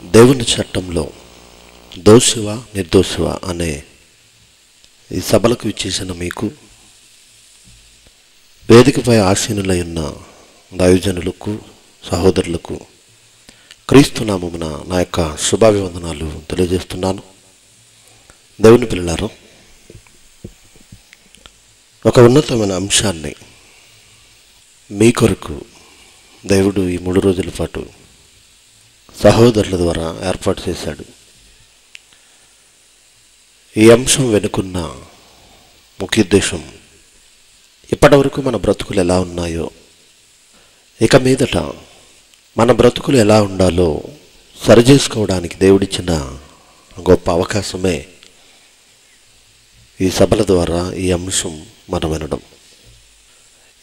దేవుని చట్టంలో దోషివా నిర్దోషివా అనే ఈ సభలకు ఇచ్చేసిన మీకు, వేదికపై ఆసీనులై ఉన్న దైవజనులకు, సహోదరులకు క్రీస్తు నామమున నా యొక్క శుభాభివందనాలు తెలియజేస్తున్నాను. దేవుని పిల్లలారా, ఒక ఉన్నతమైన అంశాన్ని మీ కొరకు దేవుడు ఈ 3 రోజుల పాటు సహోదరుల ద్వారా ఏర్పాటు చేశాడు. ఈ అంశం వెనుకున్న ముఖ్య ఉద్దేశం, ఇప్పటి వరకు మన బ్రతుకులు ఎలా ఉన్నాయో, ఇక మీదట మన బ్రతుకులు ఎలా ఉండాలో సరిచేసుకోవడానికి దేవుడిచ్చిన గొప్ప అవకాశమే ఈ సభల ద్వారా ఈ అంశం మనం వినడం.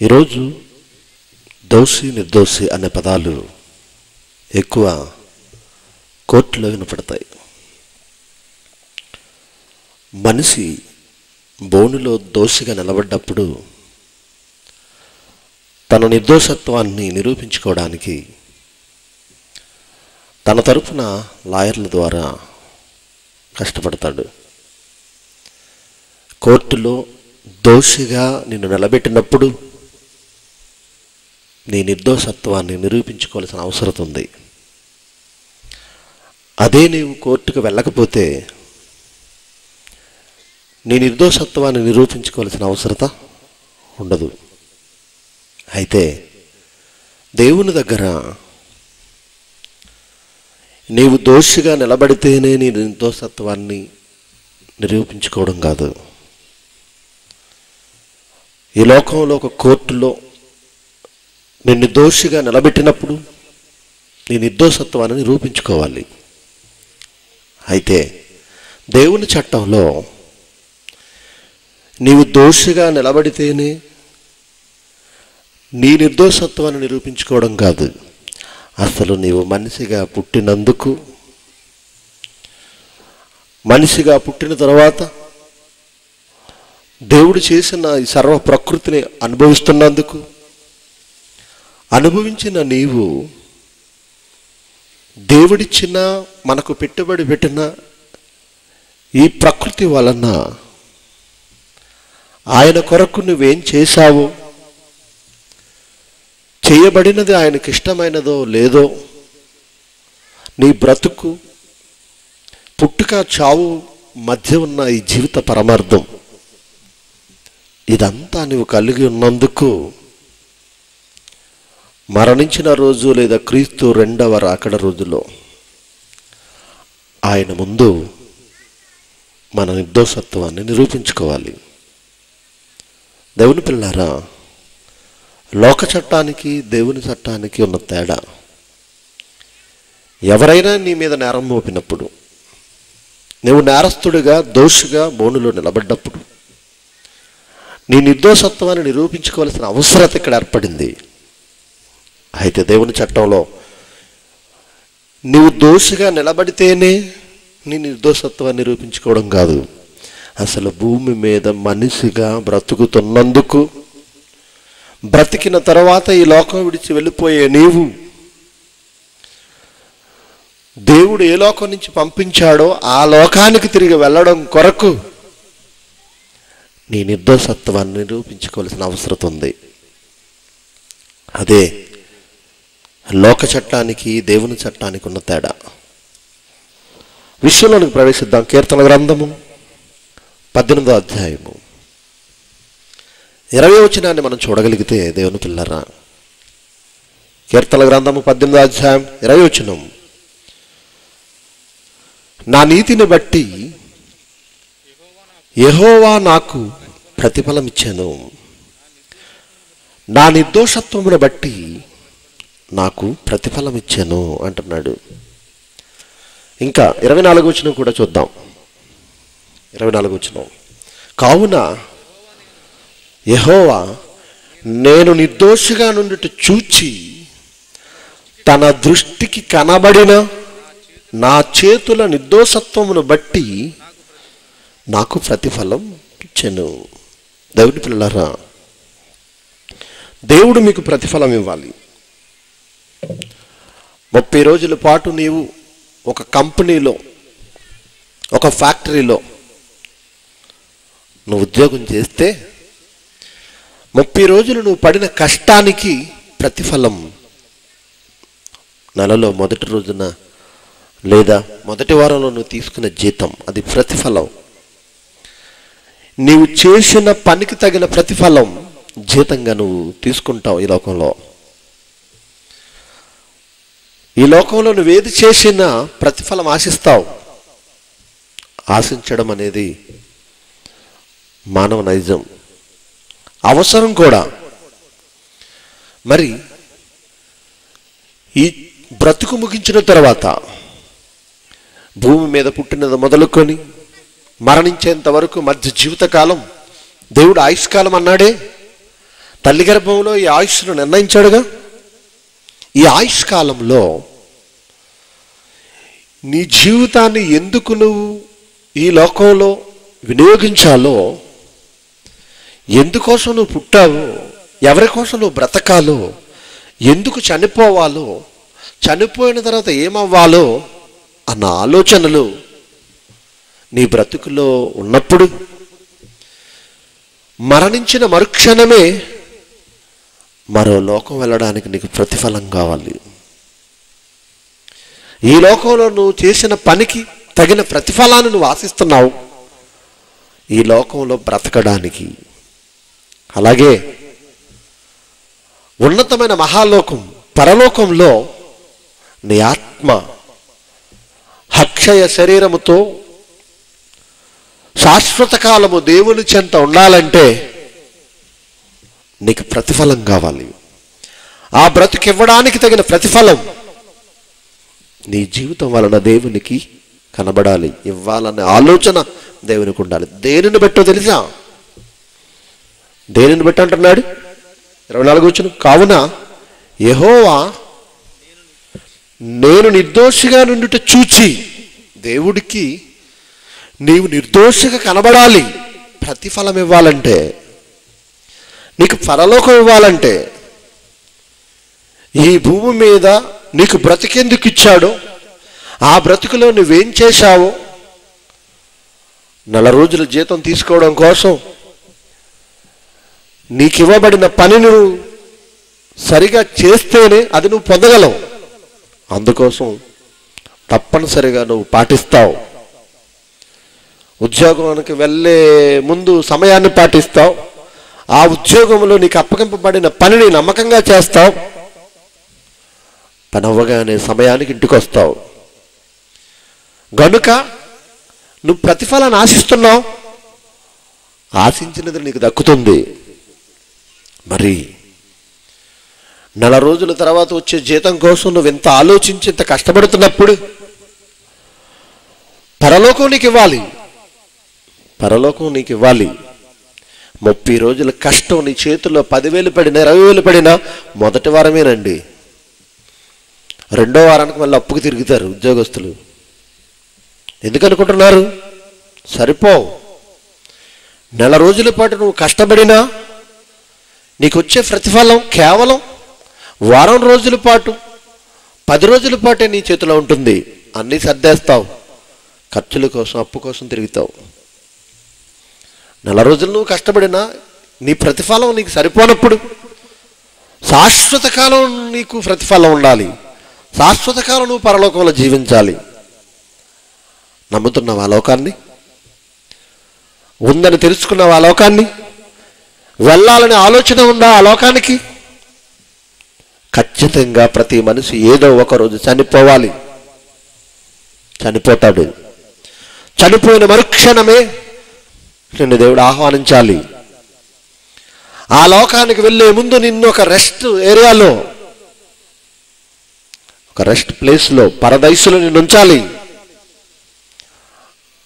ఈరోజు దోషి నిర్దోషి అనే పదాలు ఎక్కువ కోర్టులో వినపడతాయి. మనిషి బోనులో దోషిగా నిలబడ్డప్పుడు తన నిర్దోషత్వాన్ని నిరూపించుకోవడానికి తన తరపున లాయర్ల ద్వారా కష్టపడతాడు. కోర్టులో దోషిగా నిన్ను నిలబెట్టినప్పుడు నీ నిర్దోషత్వాన్ని నిరూపించుకోవాల్సిన అవసరం ఉంది. అదే నీవు కోర్టుకు వెళ్ళకపోతే నీ నిర్దోషత్వాన్ని నిరూపించుకోవాల్సిన అవసరత ఉండదు. అయితే దేవుని దగ్గర నీవు దోషిగా నిలబడితేనే నీ నిర్దోషత్వాన్ని నిరూపించుకోవడం కాదు. ఈ లోకంలో ఒక కోర్టులో నిన్ను దోషిగా నిలబెట్టినప్పుడు నీ నిర్దోషత్వాన్ని నిరూపించుకోవాలి. అయితే దేవుని చట్టంలో నీవు దోషిగా నిలబడితేనే నీ నిర్దోషత్వాన్ని నిరూపించుకోవడం కాదు, అసలు నీవు మనిషిగా పుట్టినందుకు, మనిషిగా పుట్టిన తర్వాత దేవుడు చేసిన ఈ సర్వ ప్రకృతిని అనుభవిస్తున్నందుకు, అనుభవించిన నీవు దేవుడిచ్చిన మనకు పెట్టుబడి పెట్టిన ఈ ప్రకృతి వలన ఆయన కొరకు నువ్వేం చేశావో, చేయబడినది ఆయనకి ఇష్టమైనదో లేదో, నీ బ్రతుకు పుట్టుక చావు మధ్య ఉన్న ఈ జీవిత పరమార్థం, ఇదంతా నువ్వు కలిగి ఉన్నందుకు మరణించిన రోజు లేదా క్రీస్తు 2వ రాకడ రోజులో ఆయన ముందు మన నిర్దోషత్వాన్ని నిరూపించుకోవాలి. దేవుని పిల్లారా, లోక చట్టానికి దేవుని చట్టానికి ఉన్న తేడా, ఎవరైనా నీ మీద నేరం మోపినప్పుడు, నువ్వు నేరస్తుడిగా దోషిగా బోనులో నిలబడ్డప్పుడు నీ నిర్దోషత్వాన్ని నిరూపించుకోవాల్సిన అవసరత ఇక్కడ ఏర్పడింది. అయితే దేవుని చట్టంలో నీవు దోషిగా నిలబడితేనే నీ నిర్దోషత్వాన్ని నిరూపించుకోవడం కాదు, అసలు భూమి మీద మనిషిగా బ్రతుకుతున్నందుకు, బ్రతికిన తర్వాత ఈ లోకం విడిచి వెళ్ళిపోయే నీవు దేవుడు ఏ లోకం నుంచి పంపించాడో ఆ లోకానికి తిరిగి వెళ్ళడం కొరకు నీ నిర్దోషత్వాన్ని నిరూపించుకోవాల్సిన అవసరం ఉంది. అదే లోక చట్టానికి దేవుని చట్టానికి ఉన్న తేడా. విషయంలోనికి ప్రవేశిద్దాం. కీర్తన గ్రంథము 18వ అధ్యాయము 20వ వచనాన్ని మనం చూడగలిగితే, దేవుని పిల్లరా, కీర్తన గ్రంథము 18వ అధ్యాయం 20వ వచనం, నా నీతిని బట్టి యెహోవా నాకు ప్రతిఫలం ఇచ్చాను, నా నిర్దోషత్వమును బట్టి నాకు ప్రతిఫలం ఇచ్చాను అంటున్నాడు. ఇంకా 24వ వచనం కూడా చూద్దాం. 24వ వచనం, కావున యెహోవా నేను నిర్దోషిగా నుండుట చూచి తన దృష్టికి కనబడిన నా చేతుల నిర్దోషత్వమును బట్టి నాకు ప్రతిఫలం ఇచ్చాను. దేవుని పిల్లలారా, దేవుడు మీకు ప్రతిఫలం ఇవ్వాలి. 30 రోజుల పాటు నీవు ఒక కంపెనీలో, ఒక ఫ్యాక్టరీలో నువ్వు ఉద్యోగం చేస్తే 30 రోజులు నువ్వు పడిన కష్టానికి ప్రతిఫలం నెలలో మొదటి రోజున లేదా మొదటి వారంలో నువ్వు తీసుకున్న జీతం, అది ప్రతిఫలం. నీవు చేసిన పనికి తగిన ప్రతిఫలం జీతంగా నువ్వు తీసుకుంటావు. ఈ లోకంలో నువ్వేది చేసినా ప్రతిఫలం ఆశిస్తావు. ఆశించడం అనేది మానవ నైజం, అవసరం కూడా. మరి ఈ బ్రతుకు ముగించిన తర్వాత భూమి మీద పుట్టినది మొదలుకొని మరణించేంత వరకు మధ్య జీవితకాలం దేవుడు ఆయుష్కాలం అన్నాడే. తల్లి గర్భంలో ఈ ఆయుష్ను నిర్ణయించాడుగా. ఈ ఆయుష్కాలంలో నీ జీవితాన్ని ఎందుకు నువ్వు ఈ లోకంలో వినియోగించాలో, ఎందుకోసం నువ్వు పుట్టావో, ఎవరి కోసం నువ్వు బ్రతకాలో, ఎందుకు చనిపోవాలో, చనిపోయిన తర్వాత ఏమవ్వాలో అన్న ఆలోచనలు నీ బ్రతుకులో ఉన్నప్పుడు మరణించిన మరుక్షణమే మరో లోకం వెళ్ళడానికి నీకు ప్రతిఫలం కావాలి. ఈ లోకంలో నువ్వు చేసిన పనికి తగిన ప్రతిఫలాన్ని నువ్వు ఆశిస్తున్నావు ఈ లోకంలో బ్రతకడానికి. అలాగే ఉన్నతమైన మహాలోకం పరలోకంలో నీ ఆత్మ అక్షయ శరీరముతో శాశ్వత కాలము దేవుని చెంత ఉండాలంటే నీకు ప్రతిఫలం కావాలి. ఆ బ్రతుకివ్వడానికి తగిన ప్రతిఫలం నీ జీవితం వలన దేవునికి కనబడాలి, ఇవ్వాలనే ఆలోచన దేవునికి ఉండాలి. దేనిని బట్టో తెలుసా? దేనిని బట్టి అంటున్నాడు 24 వచనం, కావున యెహోవా నేను నిర్దోషిగా నుండుట చూచి, దేవుడికి నీవు నిర్దోషిగా కనబడాలి. ప్రతిఫలం ఇవ్వాలంటే, నీకు పరలోకం ఇవ్వాలంటే, ఈ భూమి మీద నీకు బ్రతికెందుకు ఇచ్చాడో, ఆ బ్రతుకులో నువ్వేం చేశావో, 4 రోజుల జీతం తీసుకోవడం కోసం నీకు ఇవ్వబడిన పనిని నువ్వు సరిగా చేస్తేనే అది నువ్వు పొందగలవు. అందుకోసం తప్పనిసరిగా నువ్వు పాటిస్తావు. ఉద్యోగానికి వెళ్ళే ముందు సమయాన్ని పాటిస్తావు. ఆ ఉద్యోగంలో నీకు అప్పగింపబడిన పనిని నమ్మకంగా చేస్తావు. పని అవ్వగానే సమయానికి ఇంటికి వస్తావు. గనుక నువ్వు ప్రతిఫలాన్ని ఆశిస్తున్నావు, ఆశించినది నీకు దక్కుతుంది. మరి 4 రోజుల తర్వాత వచ్చే జీతం కోసం నువ్వు ఎంత ఆలోచించి ఇంత కష్టపడుతున్నప్పుడు పరలోకం నీకు ఇవ్వాలి. పరలోకం నీకు ఇవ్వాలి. 30 రోజుల కష్టం నీ చేతుల్లో 10,000 పడినా 20,000 పడినా మొదటి వారమేనండి. 2వ వారానికి మళ్ళీ అప్పుకు తిరుగుతారు ఉద్యోగస్తులు. ఎందుకనుకుంటున్నారు? సరిపోవు. 4 రోజుల పాటు నువ్వు కష్టపడినా నీకు వచ్చే ప్రతిఫలం కేవలం వారం రోజుల పాటు 10 రోజుల పాటే నీ చేతిలో ఉంటుంది. అన్నీ సర్దేస్తావు, ఖర్చుల కోసం అప్పు కోసం తిరుగుతావు. 4 రోజులు నువ్వు కష్టపడినా నీ ప్రతిఫలం నీకు సరిపోనప్పుడు శాశ్వత కాలం నీకు ప్రతిఫలం ఉండాలి. శాశ్వత కాలం నువ్వు పరలోకంలో జీవించాలి. నమ్ముతున్నావు ఆ లోకాన్ని? ఉందని తెలుసుకున్నావు ఆ లోకాన్ని? వెళ్ళాలనే ఆలోచన ఉందా ఆ లోకానికి? ఖచ్చితంగా ప్రతి మనిషి ఏదో ఒక రోజు చనిపోవాలి. చనిపోతాడు. చనిపోయిన మరుక్షణమే నిన్ను దేవుడు ఆహ్వానించాలి. ఆ లోకానికి వెళ్ళే ముందు నిన్ను ఒక రెస్ట్ ఏరియాలో, ఒక రెస్ట్ ప్లేస్లో, పరదైసులో నిన్ను ఉంచాలి.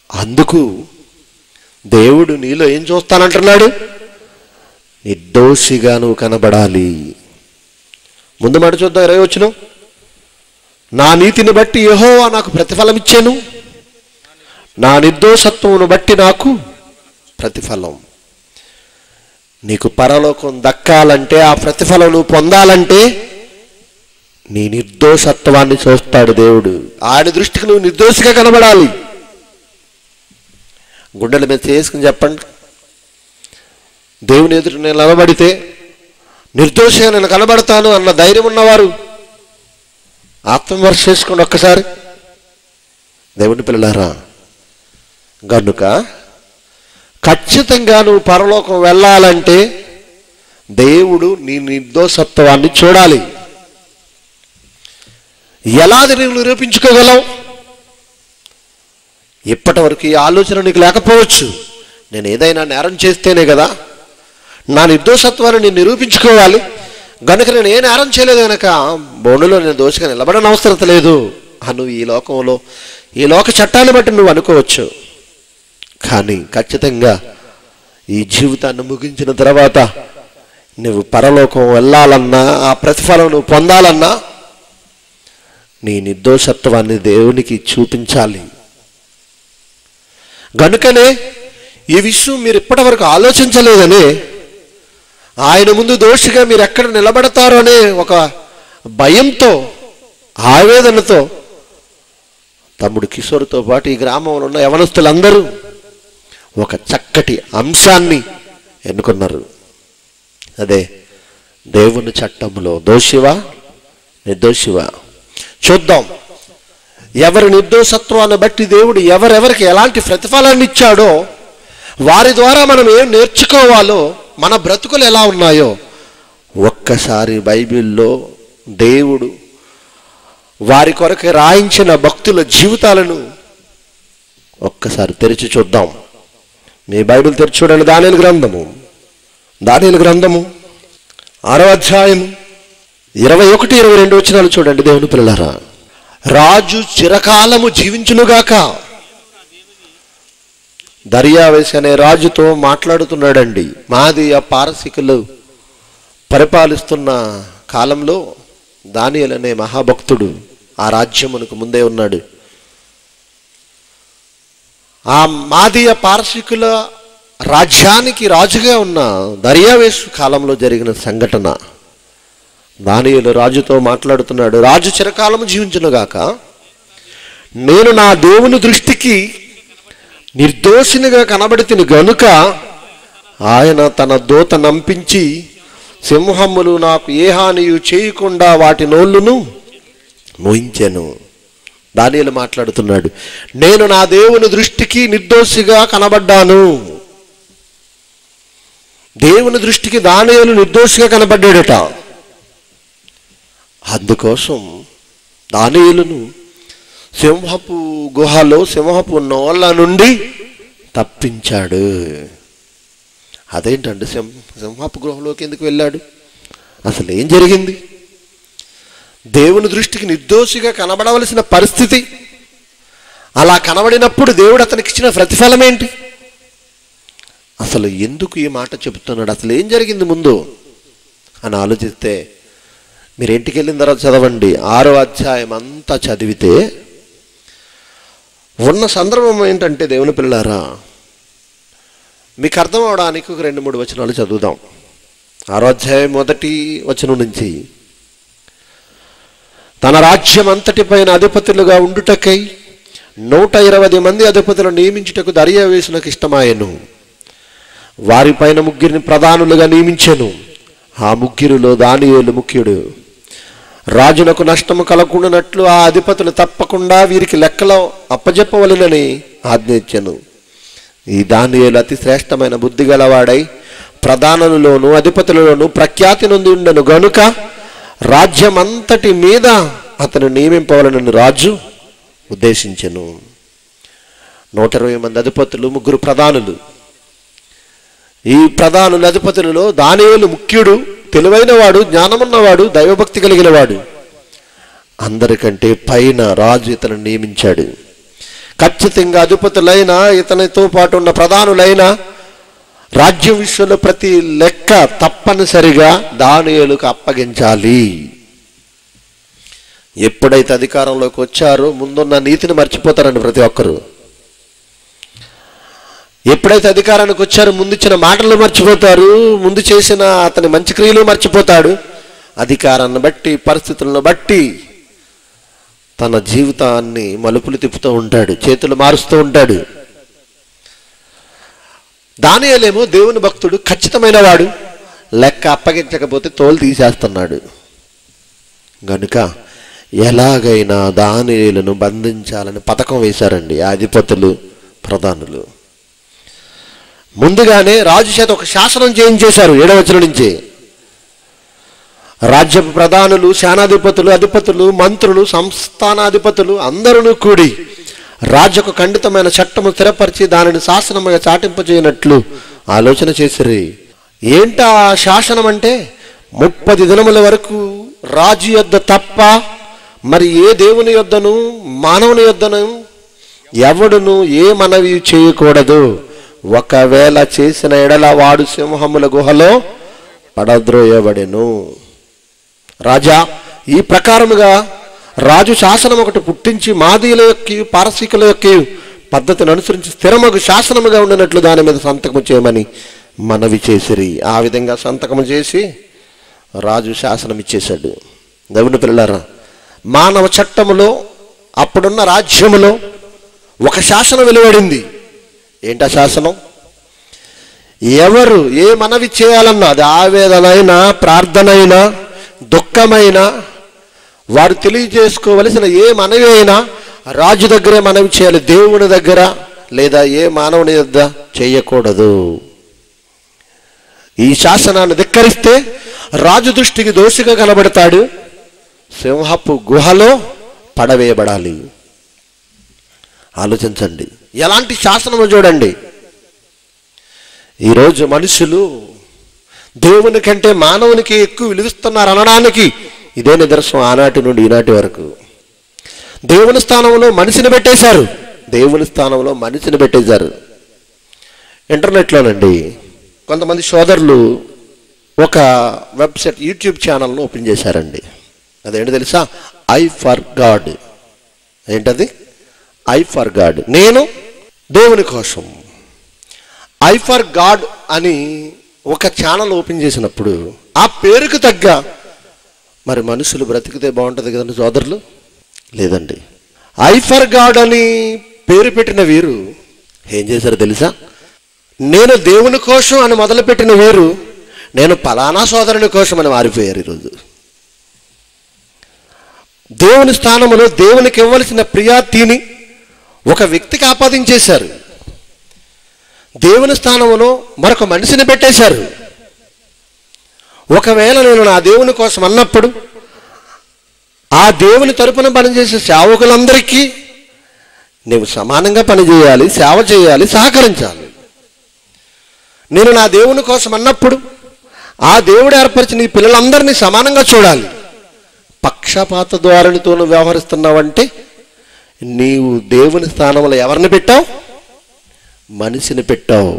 అందుకు దేవుడు నీలో ఏం చూస్తానంటున్నాడు? నిర్దోషిగా నువ్వు కనబడాలి. ముందు మాట చూద్దాం 20 వచనం. నా నీతిని బట్టి యెహోవా నాకు ప్రతిఫలం ఇచ్చాను, నా నిర్దోషత్వమును బట్టి నాకు ప్రతిఫలం. నీకు పరలోకం దక్కాలంటే, ఆ ప్రతిఫలం నువ్వు పొందాలంటే నీ నిర్దోషత్వాన్ని చూస్తాడు దేవుడు. ఆయన దృష్టికి నువ్వు నిర్దోషిగా కనబడాలి. గుండెల మీద చేసుకుని చెప్పండి, దేవుని ఎదుట నేను నిలబడితే నిర్దోషిగా నేను కనబడతాను అన్న ధైర్యం ఉన్నవారు ఆత్మవిమర్శ చేసుకోండి ఒక్కసారి. దేవుని పిల్లలారా, గనుక ఖచ్చితంగా నువ్వు పరలోకం వెళ్ళాలంటే దేవుడు నీ నిర్దోషత్వాన్ని చూడాలి. ఎలా నువ్వు నిరూపించుకోగలవు? ఇప్పటి వరకు ఈ ఆలోచన నీకు లేకపోవచ్చు. నేను ఏదైనా నేరం చేస్తేనే కదా నా నిర్దోషత్వాన్ని నేను నిరూపించుకోవాలి. గనుక నేను ఏ నేరం చేయలేదు కనుక బోనులో నేను దోషిగా నిలబడని అవసరం లేదు నువ్వు ఈ లోకంలో ఈ లోక చట్టాన్ని బట్టి నువ్వు అనుకోవచ్చు. కానీ ఖచ్చితంగా ఈ జీవితాన్ని ముగించిన తర్వాత నువ్వు పరలోకం వెళ్ళాలన్నా, ఆ ప్రతిఫలం నువ్వు పొందాలన్నా నీ నిర్దోషత్వాన్ని దేవునికి చూపించాలి. గనుకనే ఈ విషయం మీరు ఇప్పటి వరకు ఆలోచించలేదని ఆయన ముందు దోషిగా మీరు ఎక్కడ నిలబడతారో అనే ఒక భయంతో, ఆవేదనతో తమ్ముడు కిషోర్తో పాటు ఈ గ్రామంలో ఉన్న యవనస్తులందరూ ఒక చక్కటి అంశాన్ని ఎన్నుకున్నారు. అదే దేవుని చట్టంలో దోషివా నిర్దోషివా చూద్దాం. ఎవరి నిర్దోషత్వాన్ని బట్టి దేవుడు ఎవరెవరికి ఎలాంటి ప్రతిఫలాన్ని ఇచ్చాడో, వారి ద్వారా మనం ఏం నేర్చుకోవాలో, మన బ్రతుకులు ఎలా ఉన్నాయో ఒక్కసారి బైబిల్లో దేవుడు వారి కొరకు రాయించిన భక్తుల జీవితాలను ఒక్కసారి తెరిచి చూద్దాం. మీ బైబిల్ తెరిచి చూడండి. దానియేలు గ్రంథము 6వ అధ్యాయము 21-22 వచనాలు చూడండి. దేవుని పిల్లలారా, రాజు చిరకాలము జీవించునుగాక. దర్యావేషు అనే రాజుతో మాట్లాడుతున్నాడండి. మాదీయ పారసీకులు పరిపాలిస్తున్న కాలంలో దానియేలు అనే మహాభక్తుడు ఆ రాజ్యమునకు ముందే ఉన్నాడు. ఆ మాదీయ పారసీకుల రాజ్యానికి రాజుగా ఉన్న దర్యావేషు కాలంలో జరిగిన సంఘటన. దానియేలు రాజుతో మాట్లాడుతున్నాడు. రాజు చిరకాలము జీవించునుగాక, నేను నా దేవుని దృష్టికి నిర్దోషినిగా కనబడితిని గనుక ఆయన తన దూత నంపించి సింహములు నాకు ఏ హానియు చేయకుండా వాటి నోళ్ళును మోయించెను. దానియేలు మాట్లాడుతున్నాడు, నేను నా దేవుని దృష్టికి నిర్దోషిగా కనబడ్డాను. దేవుని దృష్టికి దానియేలు నిర్దోషిగా కనబడ్డాడట. అందుకోసం దానియేలును సింహపు గుహలో సింహపు నోళ్ళ నుండి తప్పించాడు. అదేంటండి, సింహపు గుహలోకి ఎందుకు వెళ్ళాడు? అసలు ఏం జరిగింది? దేవుని దృష్టికి నిర్దోషిగా కనబడవలసిన పరిస్థితి, అలా కనబడినప్పుడు దేవుడు అతనికి ఇచ్చిన ప్రతిఫలం ఏంటి? అసలు ఎందుకు ఈ మాట చెబుతున్నాడు? అసలు ఏం జరిగింది ముందు అని ఆలోచిస్తే, మీరు ఇంటికి వెళ్ళిన తర్వాత చదవండి. 6వ అధ్యాయం అంతా చదివితే ఉన్న సందర్భం ఏంటంటే, దేవుని పిల్లారా, మీకు అర్థం అవడానికి ఒక 2-3 వచనాలు చదువుదాం. 6వ అధ్యాయం 1వ వచనం నుంచి, తన రాజ్యం అంతటిపైన అధిపతులుగా ఉండుటకై 120 మంది అధిపతులను నియమించుటకు దర్యావేషునకు ఇష్టమాయెను. వారిపైన 3 ప్రధానులుగా నియమించెను. ఆ 3 దానియేలు ముఖ్యుడు. రాజునకు నష్టము కలగకుండానట్లు ఆ అధిపతులు తప్పకుండా వీరికి లెక్కలో అప్పజెప్పవలెనని ఆజ్ఞ ఇచ్చెను. ఈ దానియేలు అతి శ్రేష్టమైన బుద్ధి గలవాడై ప్రధానులలోను అధిపతులలోను ప్రఖ్యాతి నొంది ఉండెను గనుక రాజ్యం అంతటి మీద అతను నియమింపవలనని రాజు ఉద్దేశించెను. 120 మంది అధిపతులు, 3 ప్రధానులు. ఈ ప్రధానుల అధిపతులలో దానియేలు ముఖ్యుడు, తెలివైనవాడు, జ్ఞానమున్నవాడు, దైవభక్తి కలిగినవాడు. అందరికంటే పైన రాజు ఇతను నియమించాడు. ఖచ్చితంగా అధిపతులైన, ఇతనితో పాటు ఉన్న ప్రధానులైన రాజ్యం విషయంలో ప్రతి లెక్క తప్పనిసరిగా దానియేలుకు అప్పగించాలి. ఎప్పుడైతే అధికారంలోకి వచ్చారో ముందున్న నీతిని మర్చిపోతారండి ప్రతి ఒక్కరు. ఎప్పుడైతే అధికారానికి వచ్చారో ముందు ఇచ్చిన మాటలు మర్చిపోతారు, ముందు చేసిన అతని మంచి క్రియలు మర్చిపోతాడు. అధికారాన్ని బట్టి, పరిస్థితులను బట్టి తన జీవితాన్ని మలుపులు తిప్పుతూ ఉంటాడు, చేతులు మారుస్తూ ఉంటాడు. దానియేలేమో దేవుని భక్తుడు, ఖచ్చితమైన వాడు, లెక్క అప్పగించకపోతే తోలు తీసేస్తున్నాడు. గనుక ఎలాగైనా దానియేలును బంధించాలని పథకం వేశారండి అధిపతులు, ప్రధానులు. ముందుగానే రాజు చేత ఒక శాసనం చేయించేశారు. 7వ వచనం నుంచి రాజ్యపు ప్రధానులు, సేనాధిపతులు, అధిపతులు, మంత్రులు, సంస్థానాధిపతులు అందరూ కూడి రాజుకు ఖండితమైన చట్టము స్థిరపరిచి దానిని శాసనముగా చాటింపజేయనట్లు ఆలోచన చేసిరి. ఏంటా శాసనం అంటే 30 దినముల వరకు రాజు యొద్ద తప్ప మరి ఏ దేవుని యొద్దను మానవుని యొద్దను ఎవడును ఏ మనవి చేయకూడదు. ఒకవేళ చేసిన ఎడల వాడు సింహముల గుహలో పడద్రోయబడెను. రాజా, ఈ ప్రకారముగా రాజు శాసనం ఒకటి పుట్టించి మాదీయుల యొక్క, పారసీకుల యొక్క పద్ధతిని అనుసరించి స్థిరమగు శాసనముగా ఉండినట్లు దాని మీద సంతకము చేయమని మనవి చేసిరి. ఆ విధంగా సంతకము చేసి రాజు శాసనం ఇచ్చేశాడు. దేవుని పిల్లలారా, మానవ చట్టములో అప్పుడున్న రాజ్యములో ఒక శాసనం వెలువడింది. ఏంటా శాసనం? ఎవరు ఏ మనవి చేయాలన్నా, అది ఆవేదనైనా, ప్రార్థనైనా, దుఃఖమైనా, వారు తెలియజేసుకోవలసిన ఏ మనవి అయినా రాజు దగ్గరే మనవి చేయాలి, దేవుని దగ్గర లేదా ఏ మానవుని యొద్ద చేయకూడదు. ఈ శాసనాన్ని ధిక్కరిస్తే రాజు దృష్టికి దోషిగా కనబడతాడు, సింహపు గుహలో పడవేయబడాలి. ఆలోచించండి, ఎలాంటి శాసనము చూడండి. ఈరోజు మనుషులు దేవుని కంటే మానవునికి ఎక్కువ విలువిస్తున్నారు అనడానికి ఇదే నిదర్శనం. ఆనాటి నుండి ఈనాటి వరకు దేవుని స్థానంలో మనిషిని పెట్టేశారు. దేవుని స్థానంలో మనిషిని పెట్టేశారు. ఇంటర్నెట్లోనండి కొంతమంది సోదరులు ఒక వెబ్సైట్, యూట్యూబ్ ఛానల్ను ఓపెన్ చేశారండి. అదేంటి తెలుసా? I for God. ఏంటది? ఐ ఫర్ గాడ్, నేను దేవుని కోసం. ఐ ఫర్ గాడ్ అని ఒక ఛానల్ ఓపెన్ చేసినప్పుడు ఆ పేరుకు తగ్గ మరి మనుషులు బ్రతికితే బాగుంటుంది కదండి సోదరులు. లేదండి, ఐ ఫర్ గాడ్ అని పేరు పెట్టిన వీరు ఏం చేశారు తెలుసా? నేను దేవుని కోసం అని మొదలుపెట్టిన వీరు నేను ఫలానా సోదరుని కోసం అని మారిపోయారు. ఈరోజు దేవుని స్థానంలో దేవునికి ఇవ్వవలసిన ప్రియాతిని ఒక వ్యక్తికి ఆపాదించేశారు. దేవుని స్థానంలో మరొక మనిషిని పెట్టేశారు. ఒకవేళ నేను నా దేవుని కోసం అన్నప్పుడు ఆ దేవుని తరపున పనిచేసే సేవకులందరికీ నీవు సమానంగా పనిచేయాలి, సేవ చేయాలి, సహకరించాలి. నేను నా దేవుని కోసం అన్నప్పుడు ఆ దేవుడు ఏర్పరిచిన ఈ పిల్లలందరినీ సమానంగా చూడాలి. పక్షపాత ధోరణితో వ్యవహరిస్తున్నావంటే నీవు దేవుని స్థానంలో ఎవరిని పెట్టావు? మనిషిని పెట్టావు.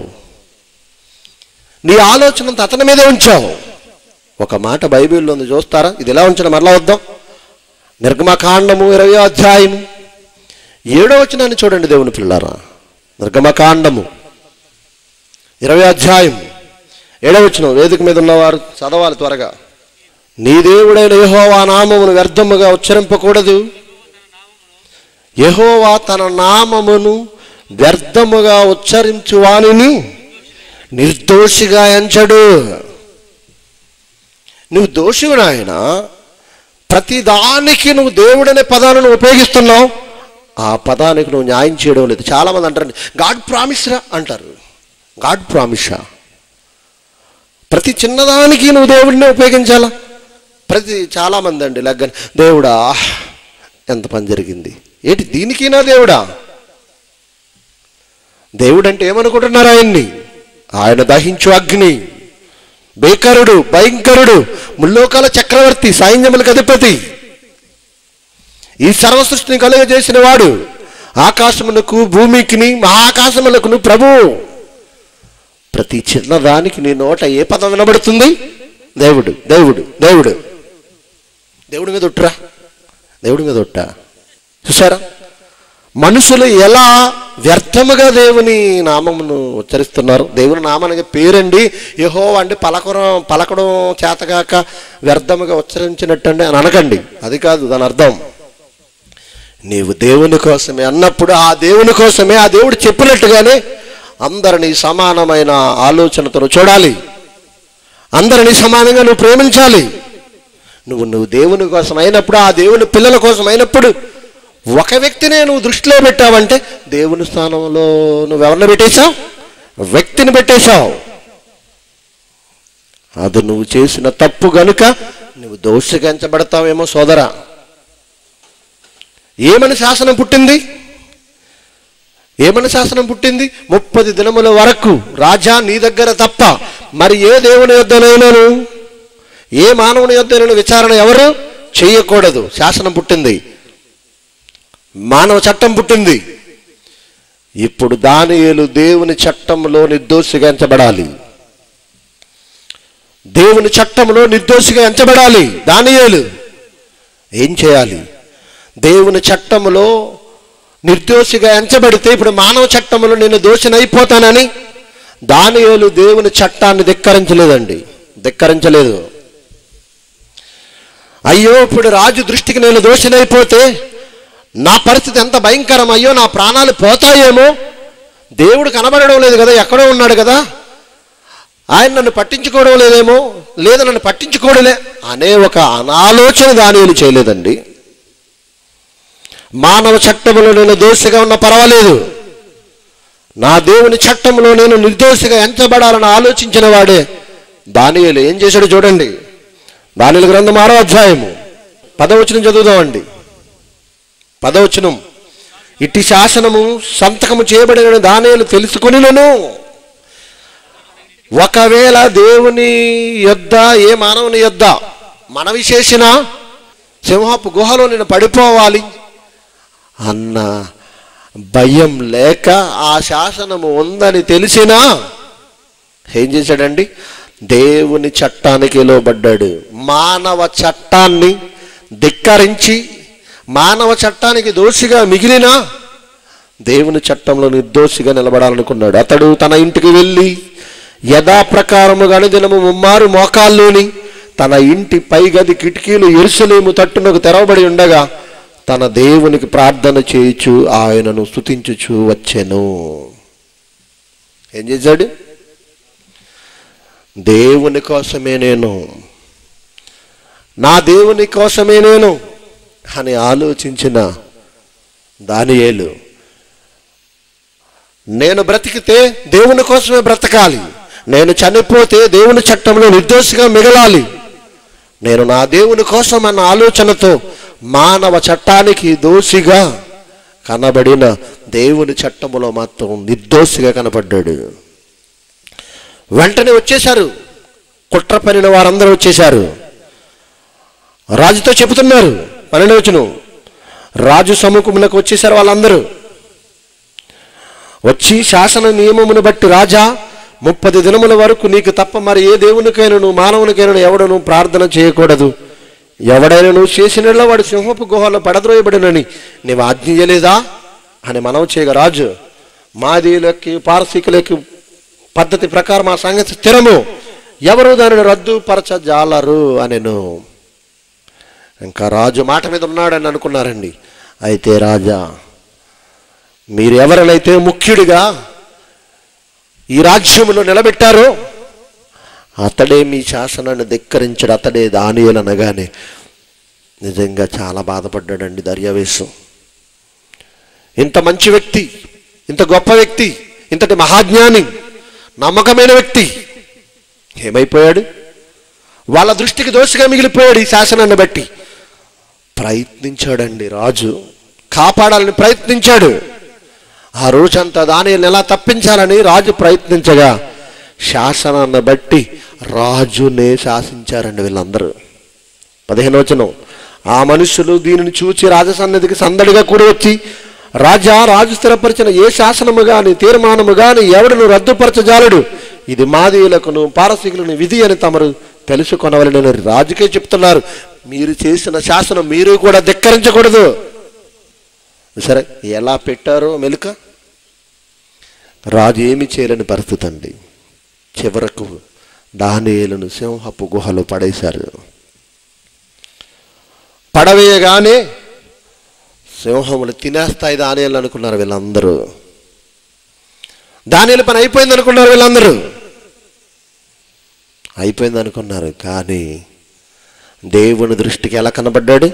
నీ ఆలోచన అతని మీదే ఉంచావు. ఒక మాట బైబిల్లో ఉంది, చూస్తారా? ఇది ఎలా ఉంచడం మరలా వద్దాం. నిర్గమకాండము 20వ అధ్యాయము 7వ వచనాన్ని చూడండి దేవుని పిల్లారా. నిర్గమకాండము 20వ అధ్యాయం 7వ వచనం. వేదిక మీద ఉన్నవారు చదవాలి త్వరగా. నీ దేవుడైన యెహోవా నామమును వ్యర్థముగా ఉచ్చరింపకూడదు. యెహోవా తన నామమును వ్యర్థముగా ఉచ్చరించు వానిని నిర్దోషిగా ఎంచడు. నువ్వు దోషివి నాయన. ప్రతిదానికి నువ్వు దేవుడనే పదాలను ఉపయోగిస్తున్నావు, ఆ పదానికి నువ్వు న్యాయం చేయడం లేదు. చాలామంది అంటారండి, గాడ్ ప్రామిస్రా అంటారు. గాడ్ ప్రామిసా? ప్రతి చిన్నదానికి నువ్వు దేవుడినే ఉపయోగించాలా? చాలామంది అండి లగ్గ దేవుడా ఎంత పని జరిగింది, ఏంటి దీనికినా దేవుడా? దేవుడు అంటే ఏమనుకుంటున్నారు ఆయన్ని? ఆయన దహించు అగ్ని, భీకరుడు, భయంకరుడు, ముల్లోకాల చక్రవర్తి, సైన్యములకు అధిపతి, ఈ సర్వ సృష్టిని కలుగజేసిన వాడు, ఆకాశమునకు భూమికిని మహాకాశములకు ప్రభువు. ప్రతి చిన్నదానికి నీ నోట ఏ పదం వినబడుతుంది? దేవుడు, దేవుడు, దేవుడు. దేవుడి మీద ఒట్టురా, దేవుడి మీద ఒట్టా. చూసారా మనుషులు ఎలా వ్యర్థముగా దేవుని నామమును ఉచ్చరిస్తున్నారు. దేవుని నామానికి పేరండి యెహోవా అంటే పలకడం చేతగాక వ్యర్థముగా ఉచ్చరించినట్టండి అని అనకండి. అది కాదు దాని అర్థం. నీవు దేవుని కోసమే అన్నప్పుడు ఆ దేవుని కోసమే ఆ దేవుడు చెప్పినట్టుగానే అందరినీ సమానమైన ఆలోచనతో చూడాలి. అందరినీ సమానంగా నువ్వు ప్రేమించాలి. నువ్వు దేవుని కోసం అయినప్పుడు, ఆ దేవుని పిల్లల కోసం అయినప్పుడు ఒక వ్యక్తినే నువ్వు దృష్టిలో పెట్టావంటే దేవుని స్థానంలో నువ్వెవరిని పెట్టేశావు? వ్యక్తిని పెట్టేశావు. అది నువ్వు చేసిన తప్పు గనుక నువ్వు దోషిగా ఎంచబడతావేమో సోదరా. ఏమని శాసనం పుట్టింది? ఏమని శాసనం పుట్టింది? 30 దినముల వరకు రాజా నీ దగ్గర తప్ప మరి ఏ దేవుని యొద్దనైనాను, ఏ మానవుని యొద్దనైనా విచారణ ఎవరు చేయకూడదు. శాసనం పుట్టింది, మానవ చట్టం పుట్టింది. ఇప్పుడు దానియేలు దేవుని చట్టంలో నిర్దోషిగా ఎంచబడాలి. దేవుని చట్టంలో నిర్దోషిగా ఎంచబడాలి. దానియేలు ఏం చేయాలి? దేవుని చట్టములో నిర్దోషిగా ఎంచబడితే ఇప్పుడు మానవ చట్టములో నేను దోషినైపోతానని దానియేలు దేవుని చట్టాన్ని ధిక్కరించలేదు. అయ్యో ఇప్పుడు రాజు దృష్టికి నేను దోషినైపోతే నా పరిస్థితి ఎంత భయంకరం, అయ్యో నా ప్రాణాలు పోతాయేమో, దేవుడు కనబడడం లేదు కదా, ఎక్కడో ఉన్నాడు కదా, ఆయన నన్ను పట్టించుకోవడం లేదేమో, లేదా నన్ను పట్టించుకోవడలే అనే ఒక అనాలోచన దానియేలు చేయలేదండి. మానవ చట్టంలో నేను దోషిగా ఉన్నా పర్వాలేదు, నా దేవుని చట్టంలో నేను నిర్దోషిగా ఎంచబడాలని ఆలోచించిన వాడే దానియేలు. ఏం చేశాడు చూడండి. దానియేలు గ్రంథం 6వ అధ్యాయము 10వ వచనం చదువుదామండి. 10వ వచనం. ఇట్టి శాసనము సంతకము చేయబడిన దానియేలు తెలుసుకొనినను, ఒకవేళ దేవుని యొద్ద ఏ మానవుని యొద్ద మనవి చేసినా సింహపు గుహలో నేను పడిపోవాలి అన్న భయం లేక ఆ శాసనము ఉందని తెలిసినా ఏం చేశాడండి? దేవుని చట్టానికి లోబడ్డాడు. మానవ చట్టాన్ని ధిక్కరించి మానవ చట్టానికి దోషిగా మిగిలిన దేవుని చట్టంలో నిర్దోషిగా నిలబడాలనుకున్నాడు. అతడు తన ఇంటికి వెళ్ళి యథాప్రకారముగా దినము 3 మోకాల్లోని తన ఇంటి పైగది కిటికీలు యెరూషలేము తట్టునకు తెరవబడి ఉండగా తన దేవునికి ప్రార్థన చేయుచు ఆయనను స్తుతించుచు వచ్చెను. ఏం చేశాడు? దేవుని కోసమే నేను, నా దేవుని కోసమే నేను అని ఆలోచించిన దానియేలు, నేను బ్రతికితే దేవుని కోసమే బ్రతకాలి, నేను చనిపోతే దేవుని చట్టంలో నిర్దోషిగా మిగలాలి, నేను నా దేవుని కోసం అన్న ఆలోచనతో మానవ చట్టానికి దోషిగా కనబడిన దేవుని చట్టములో మాత్రం నిర్దోషిగా కనబడ్డాడు. వెంటనే వచ్చేశారు, కుట్ర పనిన వారందరూ వచ్చేశారు. రాజుతో చెబుతున్నారు. 12వ వచనం. రాజు సముఖమునకు వచ్చేశారు వాళ్ళందరూ. వచ్చి శాసన నియమమును బట్టి రాజా 30 దినముల వరకు నీకు తప్ప మరి ఏ దేవునికైనా మానవునికైనా ఎవడను ప్రార్థన చేయకూడదు, ఎవడైనా నువ్వు చేసిన వాడు సింహపు గుహలో పడద్రోయబడినని నీవు ఆజ్ఞయలేదా అని మనవి చేయగా రాజు, మాదీయులకి పారసీకులకి పద్ధతి ప్రకారం ఆ సంగతి స్థిరము, ఎవరు దానిని రద్దుపరచజాలరు అనెను. ఇంకా రాజు మాట మీద ఉన్నాడని అనుకున్నారండి. అయితే రాజా, మీరు ఎవరినైతే ముఖ్యుడిగా ఈ రాజ్యంలో నిలబెట్టారో అతడే మీ శాసనాన్ని ధిక్కరించాడు, అతడే దానియేలు అనగానే నిజంగా చాలా బాధపడ్డాడండి దర్యావేశు. ఇంత మంచి వ్యక్తి, ఇంత గొప్ప వ్యక్తి, ఇంతటి మహాజ్ఞాని, నమ్మకమైన వ్యక్తి ఏమైపోయాడు? వాళ్ళ దృష్టికి దోషిగా మిగిలిపోయాడు. ఈ శాసనాన్ని బట్టి ప్రయత్నించాడండి రాజు, కాపాడాలని ప్రయత్నించాడు. ఆ రోజంతా దానియేలుని ఎలా తప్పించాలని రాజు ప్రయత్నించగా శాసనాన్ని బట్టి రాజునే శాసించారండి వీళ్ళందరూ. 15వ వచనం. ఆ మనుషులు దీనిని చూచి రాజసన్నిధికి సందడిగా కూడి వచ్చి, రాజా, రాజు స్థిరపరిచిన ఏ శాసనము గాని తీర్మానము గాని ఎవడును రద్దుపరచజాలడు, ఇది మాదీయులకును పారసీకులను విధి అని తమరు తెలుసుకొనవలెనని రాజుకే చెప్తున్నారు. మీరు చేసిన శాసనం మీరు కూడా ధిక్కరించకూడదు. సరే, ఎలా పెట్టారో మెలుక రాజు ఏమి చేయలేని పరిస్థితి అండి. చివరకు దానియేలును సింహపు గుహలో పడేశారు. పడవేయగానే సింహములు తినేస్తాయి దానియేలు అనుకున్నారు వీళ్ళందరూ. దానియేలు పని అయిపోయింది అనుకున్నారు వీళ్ళందరూ. అయిపోయింది అనుకున్నారు. కానీ దేవుని దృష్టికి ఎలా కనబడ్డాడు?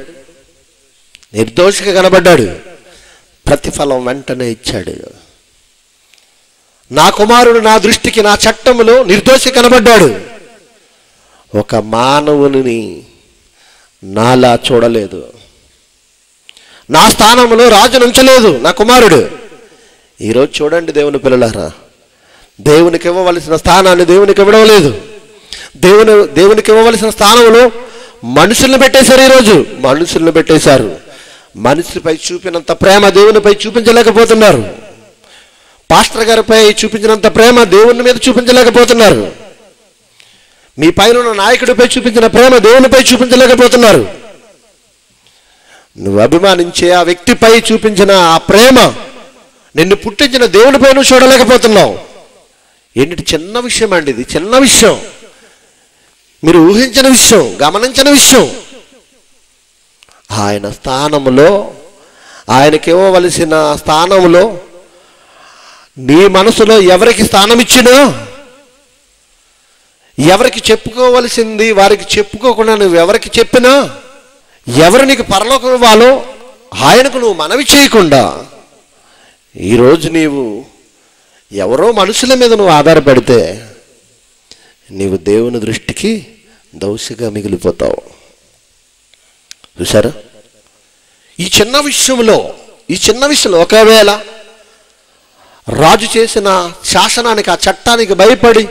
నిర్దోషిగా కనబడ్డాడు. ప్రతిఫలం వెంటనే ఇచ్చాడు. నా కుమారుడు నా దృష్టికి, నా చట్టములో నిర్దోషి కనబడ్డాడు. ఒక మానవుని నాలా చూడలేదు. నా స్థానంలో రాజును ఉంచలేదు నా కుమారుడు. ఈరోజు చూడండి దేవుని పిల్లలారా, దేవునికి ఇవ్వవలసిన స్థానాన్ని దేవునికి ఇవ్వడం లేదు. దేవునికి ఇవ్వవలసిన స్థానంలో మనుషుల్ని పెట్టేశారు. ఈరోజు మనుషుల్ని పెట్టేశారు. మనుషులపై చూపినంత ప్రేమ దేవునిపై చూపించలేకపోతున్నారు. పాస్టర్ గారిపై చూపించినంత ప్రేమ దేవుని మీద చూపించలేకపోతున్నారు. మీ పైన ఉన్న నాయకుడిపై చూపించిన ప్రేమ దేవునిపై చూపించలేకపోతున్నారు. నువ్వు అభిమానించే ఆ వ్యక్తిపై చూపించిన ఆ ప్రేమ నిన్ను పుట్టించిన దేవునిపై నువ్వు చూడలేకపోతున్నావు. ఏంటి చిన్న విషయం అండి ఇది, చిన్న విషయం, మీరు ఊహించిన విషయం, గమనించిన విషయం. ఆయన స్థానంలో, ఆయనకి ఇవ్వవలసిన స్థానంలో నీ మనసులో ఎవరికి స్థానం ఇచ్చినా, ఎవరికి చెప్పుకోవలసింది వారికి చెప్పుకోకుండా నువ్వు ఎవరికి చెప్పినా, ఎవరు నీకు పరలోకం ఇవ్వాలో ఆయనకు నువ్వు మనవి చేయకుండా ఈరోజు నీవు ఎవరో మనుషుల మీద నువ్వు ఆధారపడితే నీవు దేవుని దృష్టికి దోషిగా మిగిలిపోతావు. చూసారా? ఈ చిన్న విషయంలో ఒకవేళ రాజు చేసిన శాసనానికి, ఆ చట్టానికి భయపడి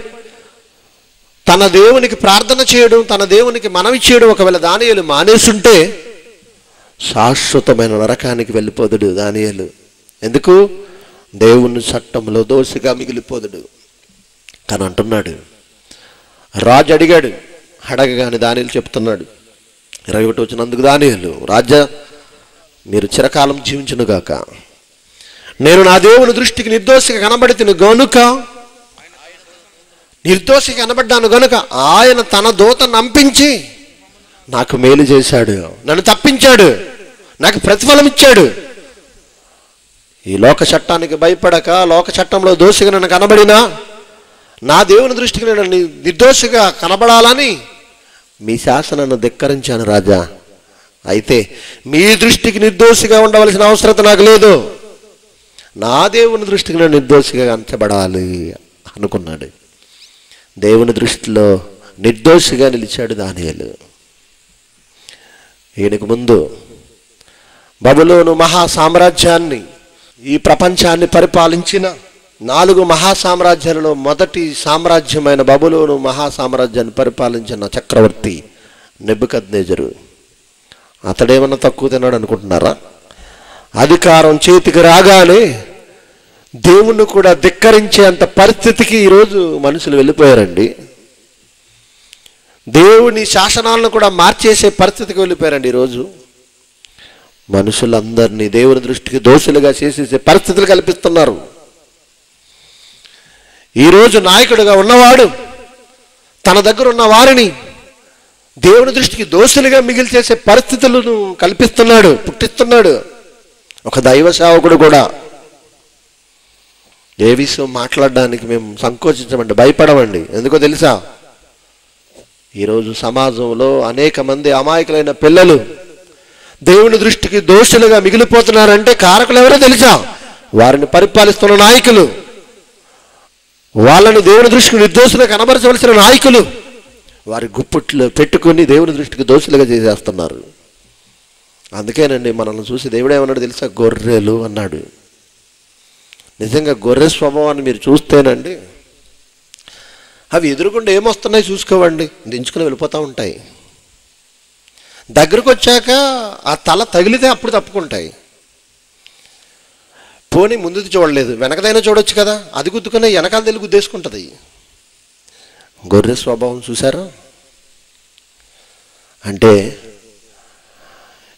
తన దేవునికి ప్రార్థన చేయడం, తన దేవునికి మనవి చేయడం ఒకవేళ దానియేలు మానేసుంటే శాశ్వతమైన నరకానికి వెళ్ళిపోదుడు దానియేలు. ఎందుకు? దేవుని చట్టంలో దోషిగా మిగిలిపోదుడు. కానీ అంటున్నాడు, రాజు అడిగాడు, అడగగానే దానియేలు చెప్తున్నాడు 21 వచ్చినందుకు దానియేలు, రాజా మీరు చిరకాలం జీవించునుగాక. నేను నా దేవుని దృష్టికి నిర్దోషిగా కనబడితిని గనుక, నిర్దోషిగా కనబడ్డాను గనుక ఆయన తన దూతను నంపించి నాకు మేలు చేశాడు, నన్ను తప్పించాడు, నాకు ప్రతిఫలం ఇచ్చాడు. ఈ లోక చట్టానికి భయపడక, లోక చట్టంలో దోషిగా నన్ను కనబడినా నా దేవుని దృష్టికి నేను నిర్దోషిగా కనబడాలని మీ శాసనాన్ని ధిక్కరించాను రాజా. అయితే మీ దృష్టికి నిర్దోషిగా ఉండవలసిన అవసరం నాకు లేదు, నా దేవుని దృష్టికి నేను నిర్దోషిగా అంచబడాలి అనుకున్నాడు. దేవుని దృష్టిలో నిర్దోషిగా నిలిచాడు దానియేలు. ఈయనకు ముందు బబులోను మహాసామ్రాజ్యాన్ని, ఈ ప్రపంచాన్ని పరిపాలించిన 4 మహాసామ్రాజ్యాలలో మొదటి సామ్రాజ్యమైన బబులోను మహాసామ్రాజ్యాన్ని పరిపాలించిన చక్రవర్తి నెబుకద్నెజరు. అతడేమన్నా తక్కువ తిన్నాడు అనుకుంటున్నారా? అధికారం చేతికి రాగానే దేవుణ్ణి కూడా ధిక్కరించే అంత పరిస్థితికి ఈరోజు మనుషులు వెళ్ళిపోయారండి. దేవుని శాసనాలను కూడా మార్చేసే పరిస్థితికి వెళ్ళిపోయారండి. ఈరోజు మనుషులందరినీ దేవుని దృష్టికి దోషులుగా చేసేసే పరిస్థితులు కల్పిస్తున్నారు. ఈరోజు నాయకుడిగా ఉన్నవాడు తన దగ్గర ఉన్న వారిని దేవుని దృష్టికి దోషులుగా మిగిల్చేసే పరిస్థితులను కల్పిస్తున్నాడు, పుట్టిస్తున్నాడు. ఒక దైవ సేవకుడు కూడా ఏ విషయం మాట్లాడడానికి మేము సంకోచించమండి, భయపడమండి. ఎందుకో తెలుసా? ఈరోజు సమాజంలో అనేక మంది అమాయకులైన పిల్లలు దేవుని దృష్టికి దోషులుగా మిగిలిపోతున్నారంటే కారకులు ఎవరో తెలుసా? వారిని పరిపాలిస్తున్న నాయకులు, వాళ్ళని దేవుని దృష్టికి నిర్దోషులుగా కనబరచవలసిన నాయకులు వారి గుప్పట్లో పెట్టుకుని దేవుని దృష్టికి దోషులుగా చేసేస్తున్నారు. అందుకేనండి మనల్ని చూసి దేవుడు ఏమన్నాడు తెలుసా? గొర్రెలు అన్నాడు. నిజంగా గొర్రె స్వభావాన్ని మీరు చూస్తేనండి, అవి ఎదురుకుండా ఏమొస్తున్నాయి చూసుకోవండి, దించుకుని వెళ్ళిపోతూ ఉంటాయి. దగ్గరకు వచ్చాక ఆ తల తగిలితే అప్పుడు తప్పుకుంటాయి. పోనీ ముందుది చూడలేదు, వెనకదైనా చూడొచ్చు కదా, అది గుద్దుకునే వెనకాల తెలివి గుద్దేసుకుంటుంది. గొర్రె స్వభావం చూసారా? అంటే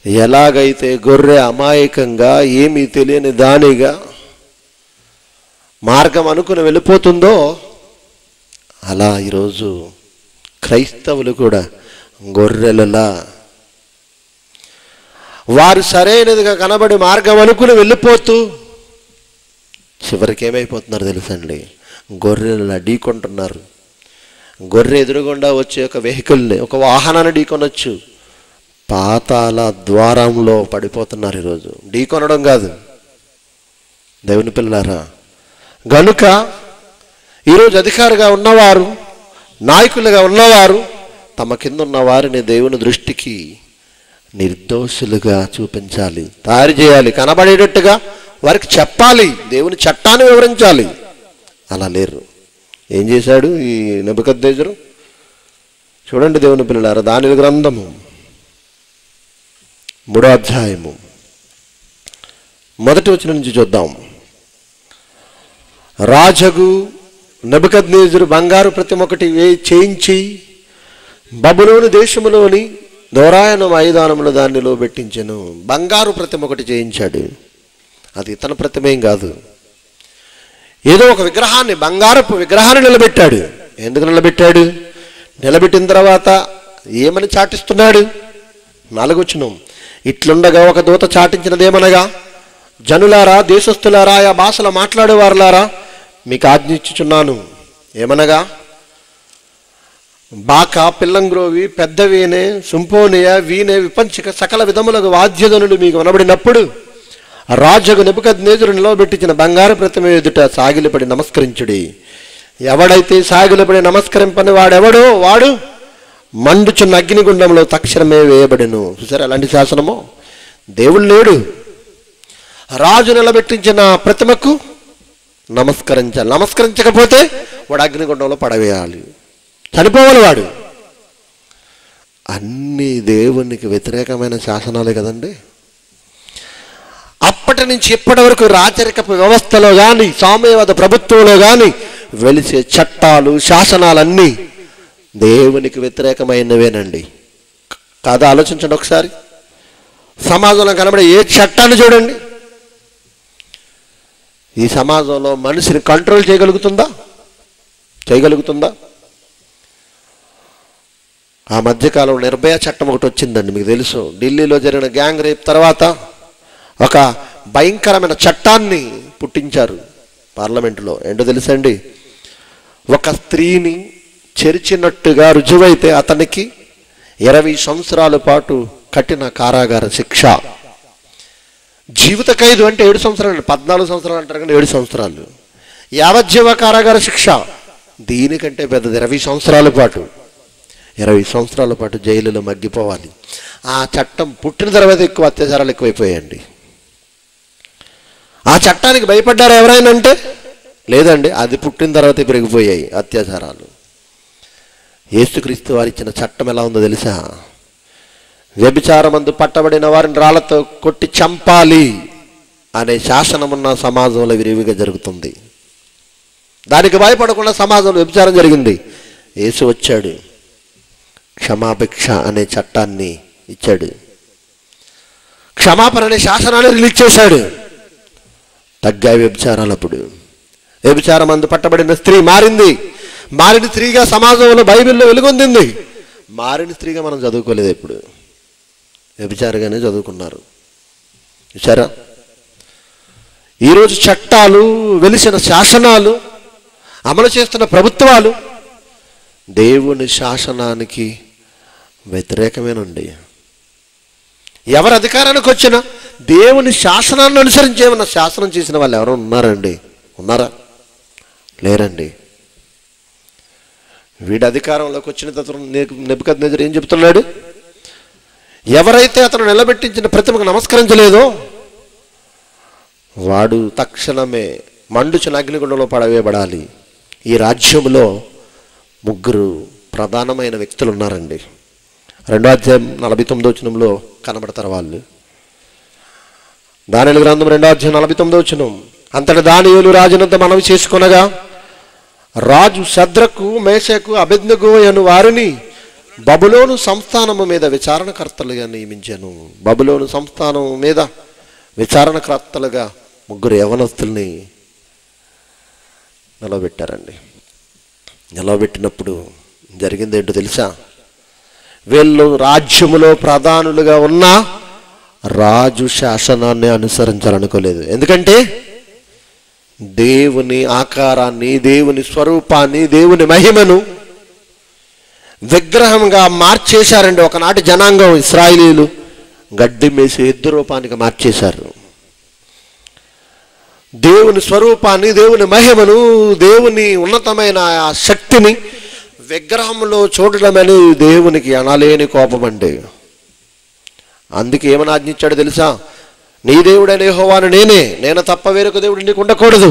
ఎలాగైతే గొర్రె అమాయకంగా ఏమీ తెలియని దానిగా మార్గం అనుకుని వెళ్ళిపోతుందో అలా ఈరోజు క్రైస్తవులు కూడా గొర్రెలలా వారు సరైనదిగా కనబడి మార్గం అనుకుని వెళ్ళిపోతూ చివరికి ఏమైపోతున్నారు తెలుసండి, గొర్రెలు ఢీకొంటున్నారు. గొర్రె ఎదురుగుండా వచ్చే ఒక వెహికల్ని, ఒక వాహనాన్ని ఢీకొనొచ్చు, పాతాళ ద్వారంలో పడిపోతున్నారు ఈరోజు. ఢీకొనడం కాదు దేవుని పిల్లలారా. గనుక ఈరోజు అధికారిగా ఉన్నవారు, నాయకులుగా ఉన్నవారు తమ కింద ఉన్న వారిని దేవుని దృష్టికి నిర్దోషులుగా చూపించాలి, తయారు చేయాలి, కనబడేటట్టుగా వారికి చెప్పాలి, దేవుని చట్టాన్ని వివరించాలి. అలా లేరు. ఏం చేశాడు ఈ నెబుకద్నెజరు? చూడండి దేవుని పిల్లలారా, దానియేలు గ్రంథము 3వ అధ్యాయము 1వ వచనం నుంచి చూద్దాం. రాజగు నెబుకద్నెజరు బంగారు ప్రతిమ ఒకటి చేయించి బబులోను దేశములోని దోరాయన మైదానంలో దానిలో పెట్టించెను. బంగారు ప్రతిమ ఒకటి చేయించాడు. అది ఇతని ప్రతిమేం కాదు, ఏదో ఒక విగ్రహాన్ని, బంగారపు విగ్రహాన్ని నిలబెట్టాడు. ఎందుకు నిలబెట్టాడు? నిలబెట్టిన తర్వాత ఏమని చాటిస్తున్నాడు? 4వ వచనం, ఇట్లుండగా ఒక దూత చాటించినదేమనగా, జనులారా, దేశస్థులారా, ఆ భాషలో మాట్లాడేవారులారా, మీకు ఆజ్ఞించుచున్నాను. ఏమనగా, బాక, పిల్లంగ్రోవి, పెద్ద వీణె, సింఫోనియ, వీణె, విపంచిక సకల విధములకు వాద్యధనులు మీకు వినబడినప్పుడు రాజుకు నెబుకద్నెజరు నిలవబెట్టించిన బంగారు ప్రతిమ ఎదుట సాగిలపడి నమస్కరించుడి. ఎవడైతే సాగిలపడి నమస్కరింపని వాడెవడో వాడు మండుచున్న అగ్నిగుండంలో తక్షణమే వేయబడెను. చూసారా అలాంటి శాసనము? దేవుడు లేడు. రాజు నిలబెట్టించిన ప్రతిమకు నమస్కరించాలి. నమస్కరించకపోతే వాడు అగ్నిగుండంలో పడవేయాలి, చనిపోవాలి వాడు. అన్నీ దేవునికి వ్యతిరేకమైన శాసనాలే కదండి. అప్పటి నుంచి ఇప్పటి వరకు రాచరికపు వ్యవస్థలో కానీ, సామ్యవాద ప్రభుత్వంలో కానీ వెలిసే చట్టాలు, శాసనాలన్నీ దేవునికి వ్యతిరేకమైనవేనండి. కాదా? ఆలోచించండి ఒకసారి. సమాజంలో కనబడే ఏ చట్టాన్ని చూడండి, ఈ సమాజంలో మనిషిని కంట్రోల్ చేయగలుగుతుందా? ఆ మధ్యకాలంలో నిర్భయ చట్టం ఒకటి వచ్చిందండి, మీకు తెలుసు. ఢిల్లీలో జరిగిన గ్యాంగ్ రేప్ తర్వాత ఒక భయంకరమైన చట్టాన్ని పుట్టించారు పార్లమెంటులో. ఏంటో తెలుసండి, ఒక స్త్రీని చెరిచినట్టుగా రుజువైతే అతనికి 20 సంవత్సరాల పాటు కఠిన కారాగార శిక్ష. జీవిత ఖైదు అంటే 7 సంవత్సరాలు, 14 సంవత్సరాలు అంటారు కానీ 7 సంవత్సరాలు. యావజ్జీవ కారాగార శిక్ష. దీనికంటే పెద్దది 20 సంవత్సరాల పాటు. 20 సంవత్సరాల పాటు జైలులో మగ్గిపోవాలి. ఆ చట్టం పుట్టిన తర్వాత ఎక్కువ అత్యాచారాలు ఎక్కువైపోయాయండి. ఆ చట్టానికి భయపడ్డారు ఎవరైనా అంటే? లేదండి, అది పుట్టిన తర్వాత పెరిగిపోయాయి అత్యాచారాలు. యేసుక్రీస్తు వారు ఇచ్చిన చట్టం ఎలా ఉందో తెలుసా? వ్యభిచారమందు పట్టబడిన వారిని రాళ్లతో కొట్టి చంపాలి అనే శాసనం ఉన్న సమాజంలో విరివిగా జరుగుతుంది. దానికి భయపడకుండా సమాజంలో వ్యభిచారం జరిగింది. యేసు వచ్చాడు, క్షమాభిక్ష అనే చట్టాన్ని ఇచ్చాడు, క్షమాపణ అనే శాసనాన్ని రిలీజ్ చేశాడు. తగ్గాయి వ్యభిచారాలు. అప్పుడు వ్యభిచారం అందు పట్టబడిన స్త్రీ మారిన స్త్రీగా సమాజంలో బైబిల్లో వెలుగొందింది. మారిన స్త్రీగా మనం చదువుకోలేదు, ఎప్పుడు వ్యభిచారిగానే చదువుకున్నారు. చూసారా? ఈరోజు చట్టాలు, వెలిసిన శాసనాలు అమలు చేస్తున్న ప్రభుత్వాలు దేవుని శాసనానికి వ్యతిరేకమేనండి. ఎవరు అధికారానికి వచ్చినా దేవుని శాసనాన్ని అనుసరించి ఏమన్నా శాసనం చేసిన వాళ్ళు ఎవరు ఉన్నారండి? ఉన్నారా? లేరండి. వీడు అధికారంలోకి వచ్చిన తర్వాత నెబుకద్నెజరు ఏం చెప్తున్నాడు? ఎవరైతే అతను నిలబెట్టించిన ప్రతిమకు నమస్కరించలేదో వాడు తక్షణమే మండుచున్న అగ్నిగుండంలో పడవేయబడాలి. ఈ రాజ్యంలో 3 ప్రధానమైన వ్యక్తులు ఉన్నారండి. 2వ అధ్యాయం 49వ వచనంలో కనబడతారు వాళ్ళు. దానియేలు గ్రంథం 2వ అధ్యాయం 49వ వచనం. అంతటి దానియేలు రాజునంత మనవి చేసుకొనగా రాజు శద్రకు, మేషకు, అబేద్నెగో అను వారిని బబులోను సంస్థానము మీద విచారణకర్తలుగా నియమించాను. బబులోను సంస్థానం మీద విచారణకర్తలుగా 3 యవనస్తుల్ని నిలబెట్టారండి. నిలబెట్టినప్పుడు జరిగింది ఏంటో తెలుసా? వీళ్ళు రాజ్యములో ప్రధానులుగా ఉన్న రాజు శాసనాన్ని అనుసరించాలనుకోలేదు. ఎందుకంటే దేవుని ఆకారాన్ని, దేవుని స్వరూపాన్ని, దేవుని మహిమను విగ్రహంగా మార్చేశారండి. ఒకనాటి జనాంగం ఇశ్రాయేలీయులు గడ్డి మేసి ఎద్దు రూపానికి మార్చేశారు. దేవుని స్వరూపాన్ని, దేవుని మహిమను, దేవుని ఉన్నతమైన శక్తిని విగ్రహంలో చూడడం అనేది దేవునికి అనలేని కోపం అండి. అందుకే ఏమని ఆజ్ఞించాడు తెలుసా? నీ దేవుడైన యెహోవాను నేను తప్ప వేరొక దేవుడు నీకు ఉండకూడదు.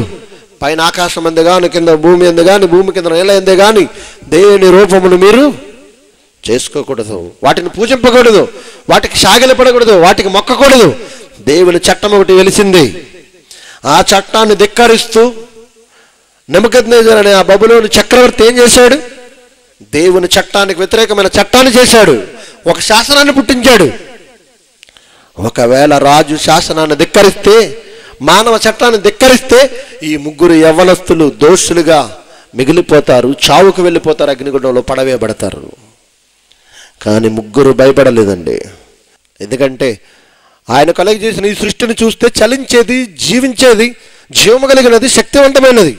పైన ఆకాశం ఎందు గాని, కింద భూమి ఎందు గాని, భూమి కింద నేల ఎందు గాని దేవుని రూపమును మీరు చేసుకోకూడదు, వాటిని పూజింపకూడదు, వాటికి సాగిలపడకూడదు, వాటికి మొక్కకూడదు. దేవుని చట్టం ఒకటి వెలిసింది. ఆ చట్టాన్ని ధిక్కరిస్తూ నెబుకద్నెజరు అనే ఆ బబులోను చక్రవర్తి ఏం చేశాడు? దేవుని చట్టానికి వ్యతిరేకమైన చట్టాన్ని చేశాడు. ఒక శాసనాన్ని పుట్టించాడు. ఒకవేళ రాజు శాసనాన్ని ధిక్కరిస్తే, మానవ చట్టాన్ని ధిక్కరిస్తే ఈ ముగ్గురు యవ్వనస్తులు దోషులుగా మిగిలిపోతారు, చావుకు వెళ్ళిపోతారు, అగ్నిగుండంలో పడవేయబడతారు. కానీ ముగ్గురు భయపడలేదండి. ఎందుకంటే ఆయన కలుగజేసిన ఈ సృష్టిని చూస్తే చలించేది, జీవించేది, జీవము కలిగినది, శక్తివంతమైనది.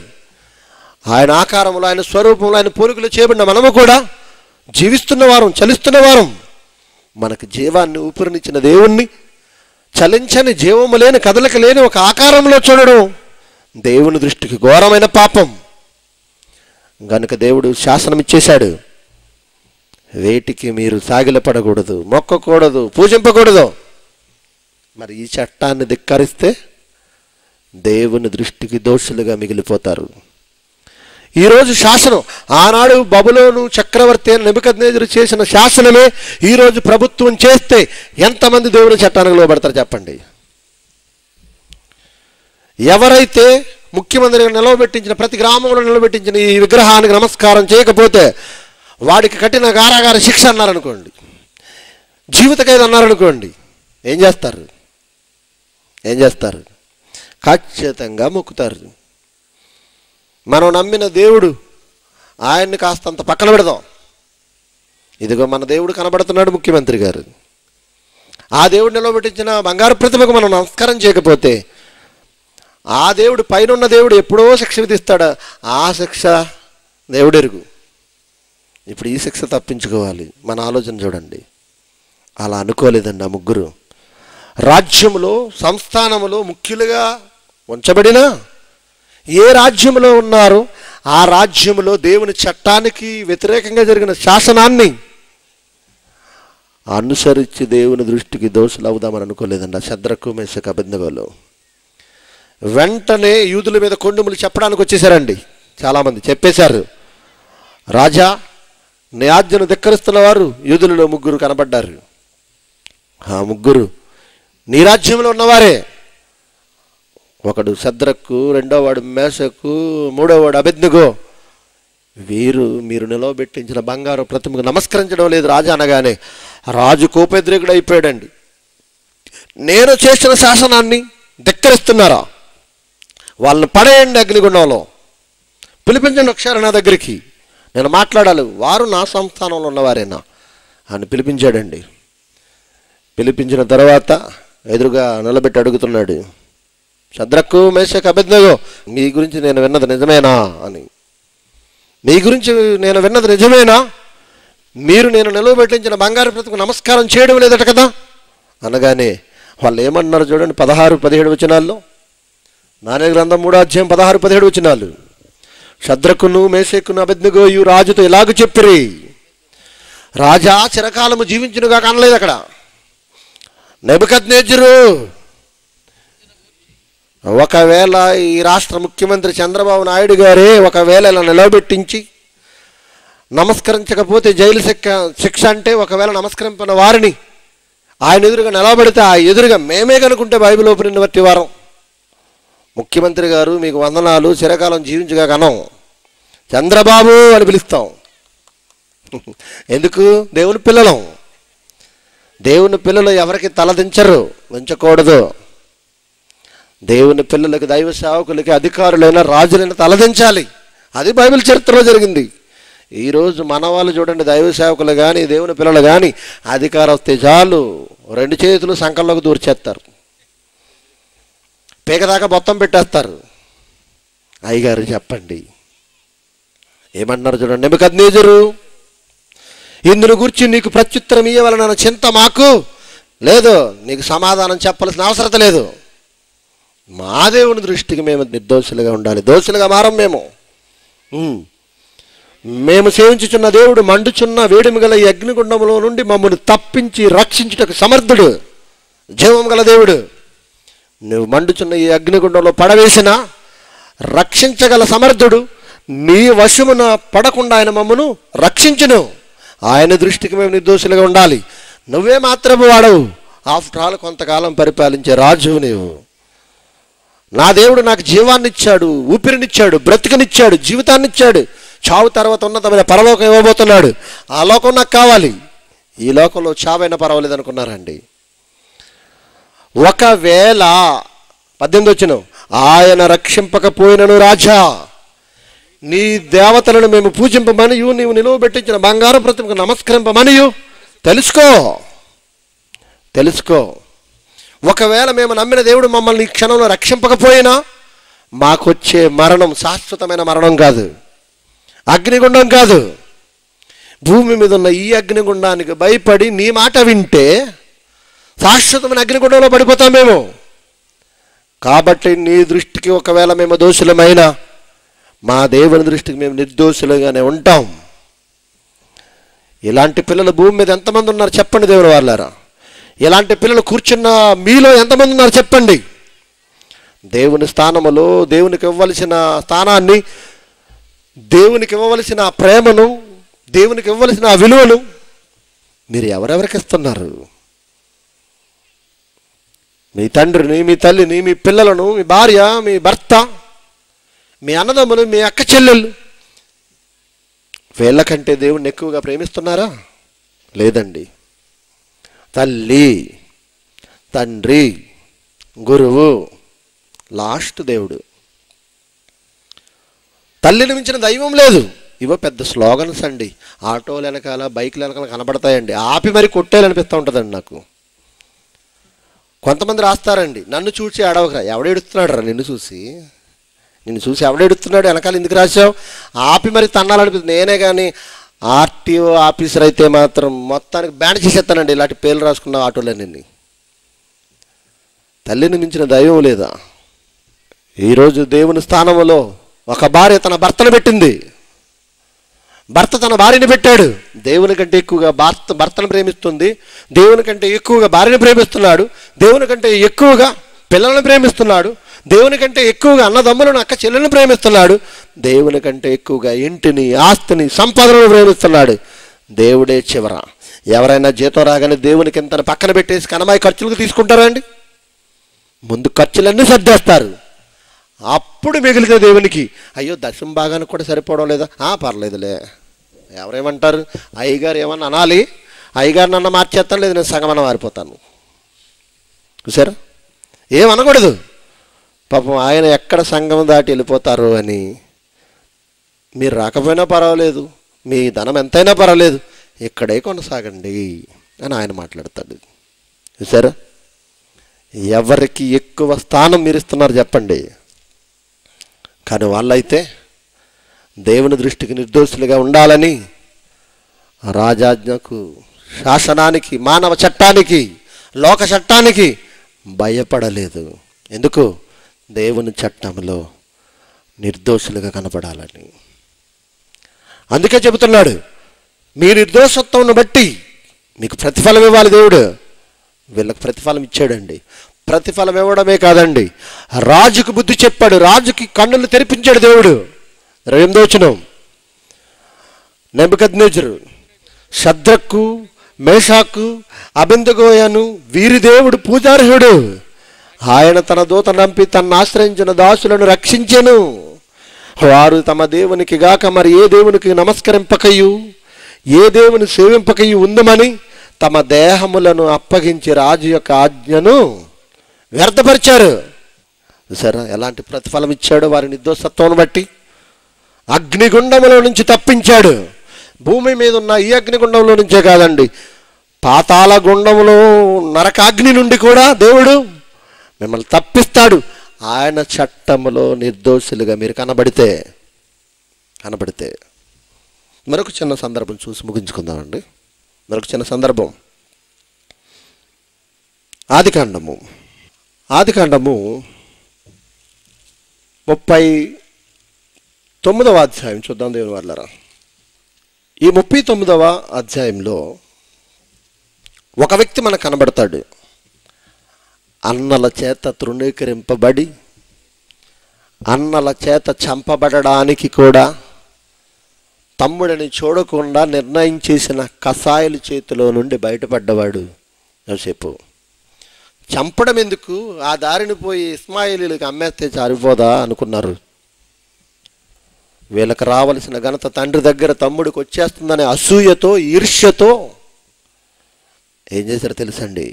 ఆయన ఆకారంలో, ఆయన స్వరూపంలో, ఆయన పోలికలో చేయబడిన మనము కూడా జీవిస్తున్నవారం, చలిస్తున్నవారం. మనకు జీవాన్ని ఊపిరినిచ్చిన దేవుణ్ణి చలించని, జీవము లేని, కదలిక లేని ఒక ఆకారంలో చూడడం దేవుని దృష్టికి ఘోరమైన పాపం. గనుక దేవుడు శాసనం ఇచ్చేశాడు, వేటికి మీరు సాగిలపడకూడదు, మొక్కకూడదు, పూజింపకూడదు. మరి ఈ చట్టాన్ని ధిక్కరిస్తే దేవుని దృష్టికి దోషులుగా మిగిలిపోతారు. ఈరోజు శాసనం, ఆనాడు బబులోను చక్రవర్తి నెబుకద్నెజరు చేసిన శాసనమే ఈరోజు ప్రభుత్వం చేస్తే ఎంతమంది దేవుని చట్టానికి లోబడతారు చెప్పండి? ఎవరైతే ముఖ్యమంత్రిగా నిలవబెట్టించిన, ప్రతి గ్రామంలో నిలబెట్టించిన ఈ విగ్రహానికి నమస్కారం చేయకపోతే వాడికి కఠిన కారాగార శిక్ష అన్నారనుకోండి, జీవిత ఖైదు అన్నారనుకోండి, ఏం చేస్తారు? ఖచ్చితంగా మొక్కుతారు. మనం నమ్మిన దేవుడు, ఆయన్ని కాస్తంత పక్కన పెడదాం. ఇదిగో మన దేవుడు కనబడుతున్నాడు, ముఖ్యమంత్రి గారు. ఆ దేవుడు నిలబెట్టించిన బంగారు ప్రతిమకు మనం నమస్కారం చేయకపోతే ఆ దేవుడు, పైన దేవుడు ఎప్పుడో శిక్ష విధిస్తాడు. ఆ శిక్ష దేవుడెరుగు. ఇప్పుడు ఈ శిక్ష తప్పించుకోవాలి. మన ఆలోచన చూడండి. అలా అనుకోలేదండి ఆ ముగ్గురు. రాజ్యంలో, సంస్థానములో ముఖ్యులుగా ఉంచబడిన ఏ రాజ్యంలో ఉన్నారో ఆ రాజ్యంలో దేవుని చట్టానికి వ్యతిరేకంగా జరిగిన శాసనాన్ని అనుసరించి దేవుని దృష్టికి దోషులు అవుదామని అనుకోలేదండి ఆ శద్రకు, మేషకు, అబేద్నెగోలు. వెంటనే యూదుల మీద కొండుములు చెప్పడానికి వచ్చేసారండి. చాలామంది చెప్పేశారు, రాజా నీ ఆజ్ఞను ధిక్కరిస్తున్న వారు యూదులలో ముగ్గురు కనబడ్డారు. ఆ ముగ్గురు నీ రాజ్యంలో ఉన్నవారే. ఒకడు శద్రకు, రెండోవాడు మేషకు, మూడోవాడు అబేద్నెగో. వీరు మీరు నిలవబెట్టించిన బంగారు ప్రతిమకు నమస్కరించడం లేదు రాజా అనగానే రాజు కోపేద్రేకుడు అయిపోయాడండి. నేను చేసిన శాసనాన్ని ధిక్కరిస్తున్నారా? వాళ్ళని పడేయండి అగ్నిగుండంలో, పిలిపించండి ఒకసారి నా దగ్గరికి, నేను మాట్లాడాలి, వారు నా సంస్థానంలో ఉన్నవారేనా అని పిలిపించాడండి. పిలిపించిన తర్వాత ఎదురుగా నిలబెట్టి అడుగుతున్నాడు, శద్రకు, మేషకు, అబేద్నెగో, మీ గురించి నేను విన్నది నిజమేనా అని. మీ గురించి నేను విన్నది నిజమేనా? మీరు నేను నిలవబెట్టించిన బంగారు ప్రతిమకు నమస్కారం చేయడం లేదట కదా అనగానే వాళ్ళు ఏమన్నారు చూడండి. 16-17 వచనాల్లో, దానియేలు గ్రంథం 3వ అధ్యాయం 16-17 వచనాలు. శద్రకును, మేషకును, అబేద్నెగోయు రాజుతో ఇలాగ చెప్పిరి, రాజా చిరకాలము జీవించునుగా అనలేదు అక్కడ. నెబుకద్నెజరు, ఒకవేళ ఈ రాష్ట్ర ముఖ్యమంత్రి చంద్రబాబు నాయుడు గారే ఒకవేళ ఇలా నిలబెట్టించి నమస్కరించకపోతే జైలు శిక్ష అంటే, ఒకవేళ నమస్కరించిన వారిని ఆయన ఎదురుగా నిలబెడితే ఆ ఎదురుగా మేమే కనుకుంటే బైబిల్ ఓపెన్ బట్టి వారం, ముఖ్యమంత్రి గారు మీకు వందనాలు, చిరకాలం జీవించగా కనం, చంద్రబాబు అని పిలుస్తాం. ఎందుకు? దేవుని పిల్లలం. దేవుని పిల్లలు ఎవరికి తలదించరు, దించకూడదు. దేవుని పిల్లలకి, దైవ సేవకులకి, అధికారులైన రాజులైన తలదించాలి. అది బైబిల్ చరిత్రలో జరిగింది. ఈరోజు మన వాళ్ళు చూడండి, దైవ సేవకులు కానీ దేవుని పిల్లలు కానీ అధికారం వస్తే చాలు 2 చేతులు సంకల్లోకి దూర్చేస్తారు, పేకదాకా మొత్తం పెట్టేస్తారు. అయ్యగారు చెప్పండి ఏమంటున్నారు చూడండి. నెబుకద్నెజరు, ఇందును గురించి నీకు ప్రత్యుత్తరం ఇవ్వాలన్న చింత మాకు లేదు, నీకు సమాధానం చెప్పాల్సిన అవసరం లేదు. మా దేవుని దృష్టికి మేము నిర్దోషులుగా ఉండాలి, దోషులుగా మారం. మేము సేవించుచున్న దేవుడు మండుచున్న వేడిమి గల ఈ అగ్నిగుండంలో నుండి మమ్మల్ని తప్పించి రక్షించుటకు సమర్థుడు, జీవం గల దేవుడు. నువ్వు మండుచున్న ఈ అగ్నిగుండంలో పడవేసినా రక్షించగల సమర్థుడు. నీ వశమున పడకుండా ఆయన మమ్మను రక్షించును. ఆయన దృష్టికి మేము నిర్దోషులుగా ఉండాలి. నువ్వే మాత్రము వాడవు, ఆఫ్టర్ ఆల్ కొంతకాలం పరిపాలించే రాజువు నీవు. నా దేవుడు నాకు జీవాన్ని ఇచ్చాడు, ఊపిరినిచ్చాడు, బ్రతికనిచ్చాడు, జీవితాన్ని ఇచ్చాడు. చావు తర్వాత ఉన్నతమైన పరలోకం ఇవ్వబోతున్నాడు. ఆ లోకం నాకు కావాలి. ఈ లోకంలో చావైనా పర్వాలేదు అనుకున్నారండి. ఒకవేళ 18 వచ్చిన ఆయన రక్షింపకపోయినను రాజా, నీ దేవతలను మేము పూజింపమనియు నీవు నిలువబెట్టించిన బంగారు ప్రతిమకు నమస్కరింపమనియు తెలుసుకో. ఒకవేళ మేము నమ్మిన దేవుడు మమ్మల్ని ఈ క్షణంలో రక్షింపకపోయినా మాకొచ్చే మరణం శాశ్వతమైన మరణం కాదు, అగ్నిగుండం కాదు. భూమి మీద ఉన్న ఈ అగ్నిగుండానికి భయపడి నీ మాట వింటే శాశ్వతమైన అగ్నిగుండంలో పడిపోతాం మేము. కాబట్టి నీ దృష్టికి ఒకవేళ మేము దోషులమైనా మా దేవుని దృష్టికి మేము నిర్దోషులుగానే ఉంటాం. ఇలాంటి పిల్లలు భూమి మీద ఎంతమంది ఉన్నారు చెప్పండి దేవుని వాళ్ళారా? ఇలాంటి పిల్లలు కూర్చున్న మీలో ఎంతమంది ఉన్నారు చెప్పండి? దేవుని స్థానములో దేవునికి ఇవ్వవలసిన స్థానాన్ని, దేవునికి ఇవ్వవలసిన ప్రేమను, దేవునికి ఇవ్వవలసిన విలువను మీరు ఎవరెవరికి ఇస్తున్నారు? మీ తండ్రిని, మీ తల్లిని, మీ పిల్లలను, మీ భార్య, మీ భర్త, మీ అన్నదమ్ములు, మీ అక్క చెల్లెళ్ళు, వీళ్ళకంటే దేవుణ్ణి ఎక్కువగా ప్రేమిస్తున్నారా? లేదండి. తల్లి, తండ్రి, గురువు, లాస్ట్ దేవుడు. తల్లిని మించిన దైవం లేదు. ఇవో పెద్ద స్లోగన్స్ అండి. ఆటోలు వెనకాల, బైకులు వెనకాల కనబడతాయండి. ఆపి మరి కొట్టేయాలనిపిస్తూ ఉంటుందండి నాకు. కొంతమంది రాస్తారండి, నన్ను చూసి అడవకరా. ఎవడేడుస్తున్నాడు రా నిన్ను చూసి ఎవడేడుస్తున్నాడు, వెనకాల ఎందుకు రాశావు? ఆపి మరి తన్నాలనిపిస్తుంది. నేనే కానీ ఆర్టీఓ ఆఫీసర్ అయితే మాత్రం మొత్తానికి బ్యాన్ చేసేస్తానండి ఇలాంటి పేర్లు రాసుకున్న ఆటోలన్నీ. తల్లిని మించిన దైవం లేదా? ఈరోజు దేవుని స్థానంలో ఒక భార్య తన భర్తను పెట్టింది, భర్త తన భార్యని పెట్టాడు. దేవుని కంటే ఎక్కువగా భర్తను ప్రేమిస్తుంది, దేవుని కంటే ఎక్కువగా భార్యను ప్రేమిస్తున్నాడు, దేవుని కంటే ఎక్కువగా పిల్లలను ప్రేమిస్తున్నాడు, దేవుని కంటే ఎక్కువగా అన్నదమ్ములను, అక్క చెల్లెలను ప్రేమిస్తున్నాడు, దేవుని కంటే ఎక్కువగా ఇంటిని, ఆస్తిని, సంపదలను ప్రేమిస్తున్నాడు. దేవుడే చివర. ఎవరైనా జీతం రాగానే దేవునికి ఎంత పక్కన పెట్టేసి కనమాయి ఖర్చులకు తీసుకుంటారా అండి? ముందు ఖర్చులన్నీ సర్దేస్తారు, అప్పుడు మిగిలితే దేవునికి అయ్యో దశం భాగానికి కూడా సరిపోవడం లేదా? పర్లేదులే. ఎవరేమంటారు? అయ్యగారు ఏమన్నా అనాలి, అయ్యగారు నన్ను మార్చేస్తాను, లేదు నేను సగమన్న మారిపోతాను. చూసారా? ఏమనకూడదు. పాపం ఆయన ఎక్కడ సంఘం దాటి వెళ్ళిపోతారు అని. మీరు రాకపోయినా పర్వాలేదు, మీ ధనం ఎంతైనా పర్వాలేదు, ఇక్కడే కొనసాగండి అని ఆయన మాట్లాడతాడు. చూసారా? ఎవరికి ఎక్కువ స్థానం మీరు ఇస్తున్నారు చెప్పండి? కానీ వాళ్ళైతే దేవుని దృష్టికి నిర్దోషులుగా ఉండాలని రాజాజ్ఞకు, శాసనానికి, మానవ చట్టానికి, లోక చట్టానికి భయపడలేదు. ఎందుకు? దేవుని చట్టంలో నిర్దోషులుగా కనపడాలని. అందుకే చెబుతున్నాడు, మీ నిర్దోషత్వం బట్టి మీకు ప్రతిఫలం ఇవ్వాలి దేవుడు. వీళ్ళకి ప్రతిఫలం ఇచ్చాడండి. ప్రతిఫలం ఇవ్వడమే కాదండి, రాజుకు బుద్ధి చెప్పాడు, రాజుకి కన్నులు తెరిపించాడు దేవుడు. 8వ వచనం, నెబుకద్నెజరు షద్రకు, మేషాకు, అబేద్నెగోను వీరి దేవుడు పూజార్హుడు. ఆయన తన దూత నంపి తనను ఆశ్రయించిన దాసులను రక్షించెను. వారు తమ దేవునికి గాక మరి ఏ దేవునికి నమస్కరింపకయు, ఏ దేవుని సేవింపకయు ఉందమని తమ దేహములను అప్పగించి రాజు యొక్క ఆజ్ఞను వ్యర్థపరిచారు. సరే, ఎలాంటి ప్రతిఫలం ఇచ్చాడో వారి నిర్దోషత్వం బట్టి. అగ్నిగుండంలో నుంచి తప్పించాడు. భూమి మీద ఉన్న ఈ అగ్నిగుండంలో నుంచే కాదండి, పాతాళ గుండంలో నరకాగ్ని నుండి కూడా దేవుడు మిమ్మల్ని తప్పిస్తాడు. ఆయన చట్టములో నిర్దోషులుగా మీరు కనబడితే మరొక చిన్న సందర్భం చూసి ముగించుకుందామండి. మరొక చిన్న సందర్భం, ఆదికాండము 39వ అధ్యాయం చూద్దాం దేవుని వాళ్ళరా. ఈ 39వ అధ్యాయంలో ఒక వ్యక్తి మనకు కనబడతాడు. అన్నల చేత తృణీకరింపబడి అన్నల చేత చంపబడడానికి కూడా తమ్ముడిని చూడకుండా నిర్ణయం చేసిన కసాయిల చేతిలో నుండి బయటపడ్డవాడు యోసేపు. చంపడం ఎందుకు, ఆ దారిని పోయి ఇస్మాయిలీలకు అమ్మేస్తే చారిపోదా అనుకున్నారు. వీళ్ళకి రావలసిన ఘనత తండ్రి దగ్గర తమ్ముడికి వచ్చేస్తుందనే అసూయతో ఈర్ష్యతో ఏం చేశారు తెలుసండి,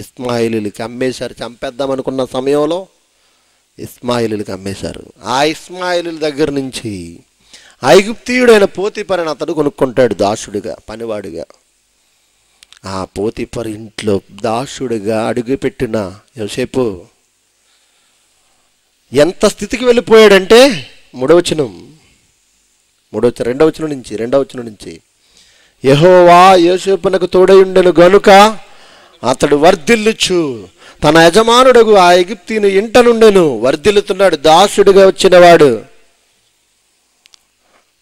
ఇస్మాయిలీలకి అమ్మేశారు. చంపేద్దాం అనుకున్న సమయంలో ఇస్మాయిలీలకి అమ్మేశారు. ఆ ఇస్మాయిలీల దగ్గర నుంచి ఐగుప్తీయుడైన పోతీఫరని అతడు కొనుక్కుంటాడు దాసుడిగా, పనివాడిగా. ఆ పోతీఫర్ ఇంట్లో దాసుడిగా అడుగుపెట్టిన యోసేపు ఎంత స్థితికి వెళ్ళిపోయాడంటే, రెండవ వచనం నుంచి యెహోవా యోసేపునకు తోడయుండెను గనుక అతడు వర్ధిల్లుచు తన యజమానుడగు ఆ ఐగుప్తీయుని ఇంట నుండెను. వర్ధిల్లుతున్నాడు దాసుడిగా వచ్చినవాడు.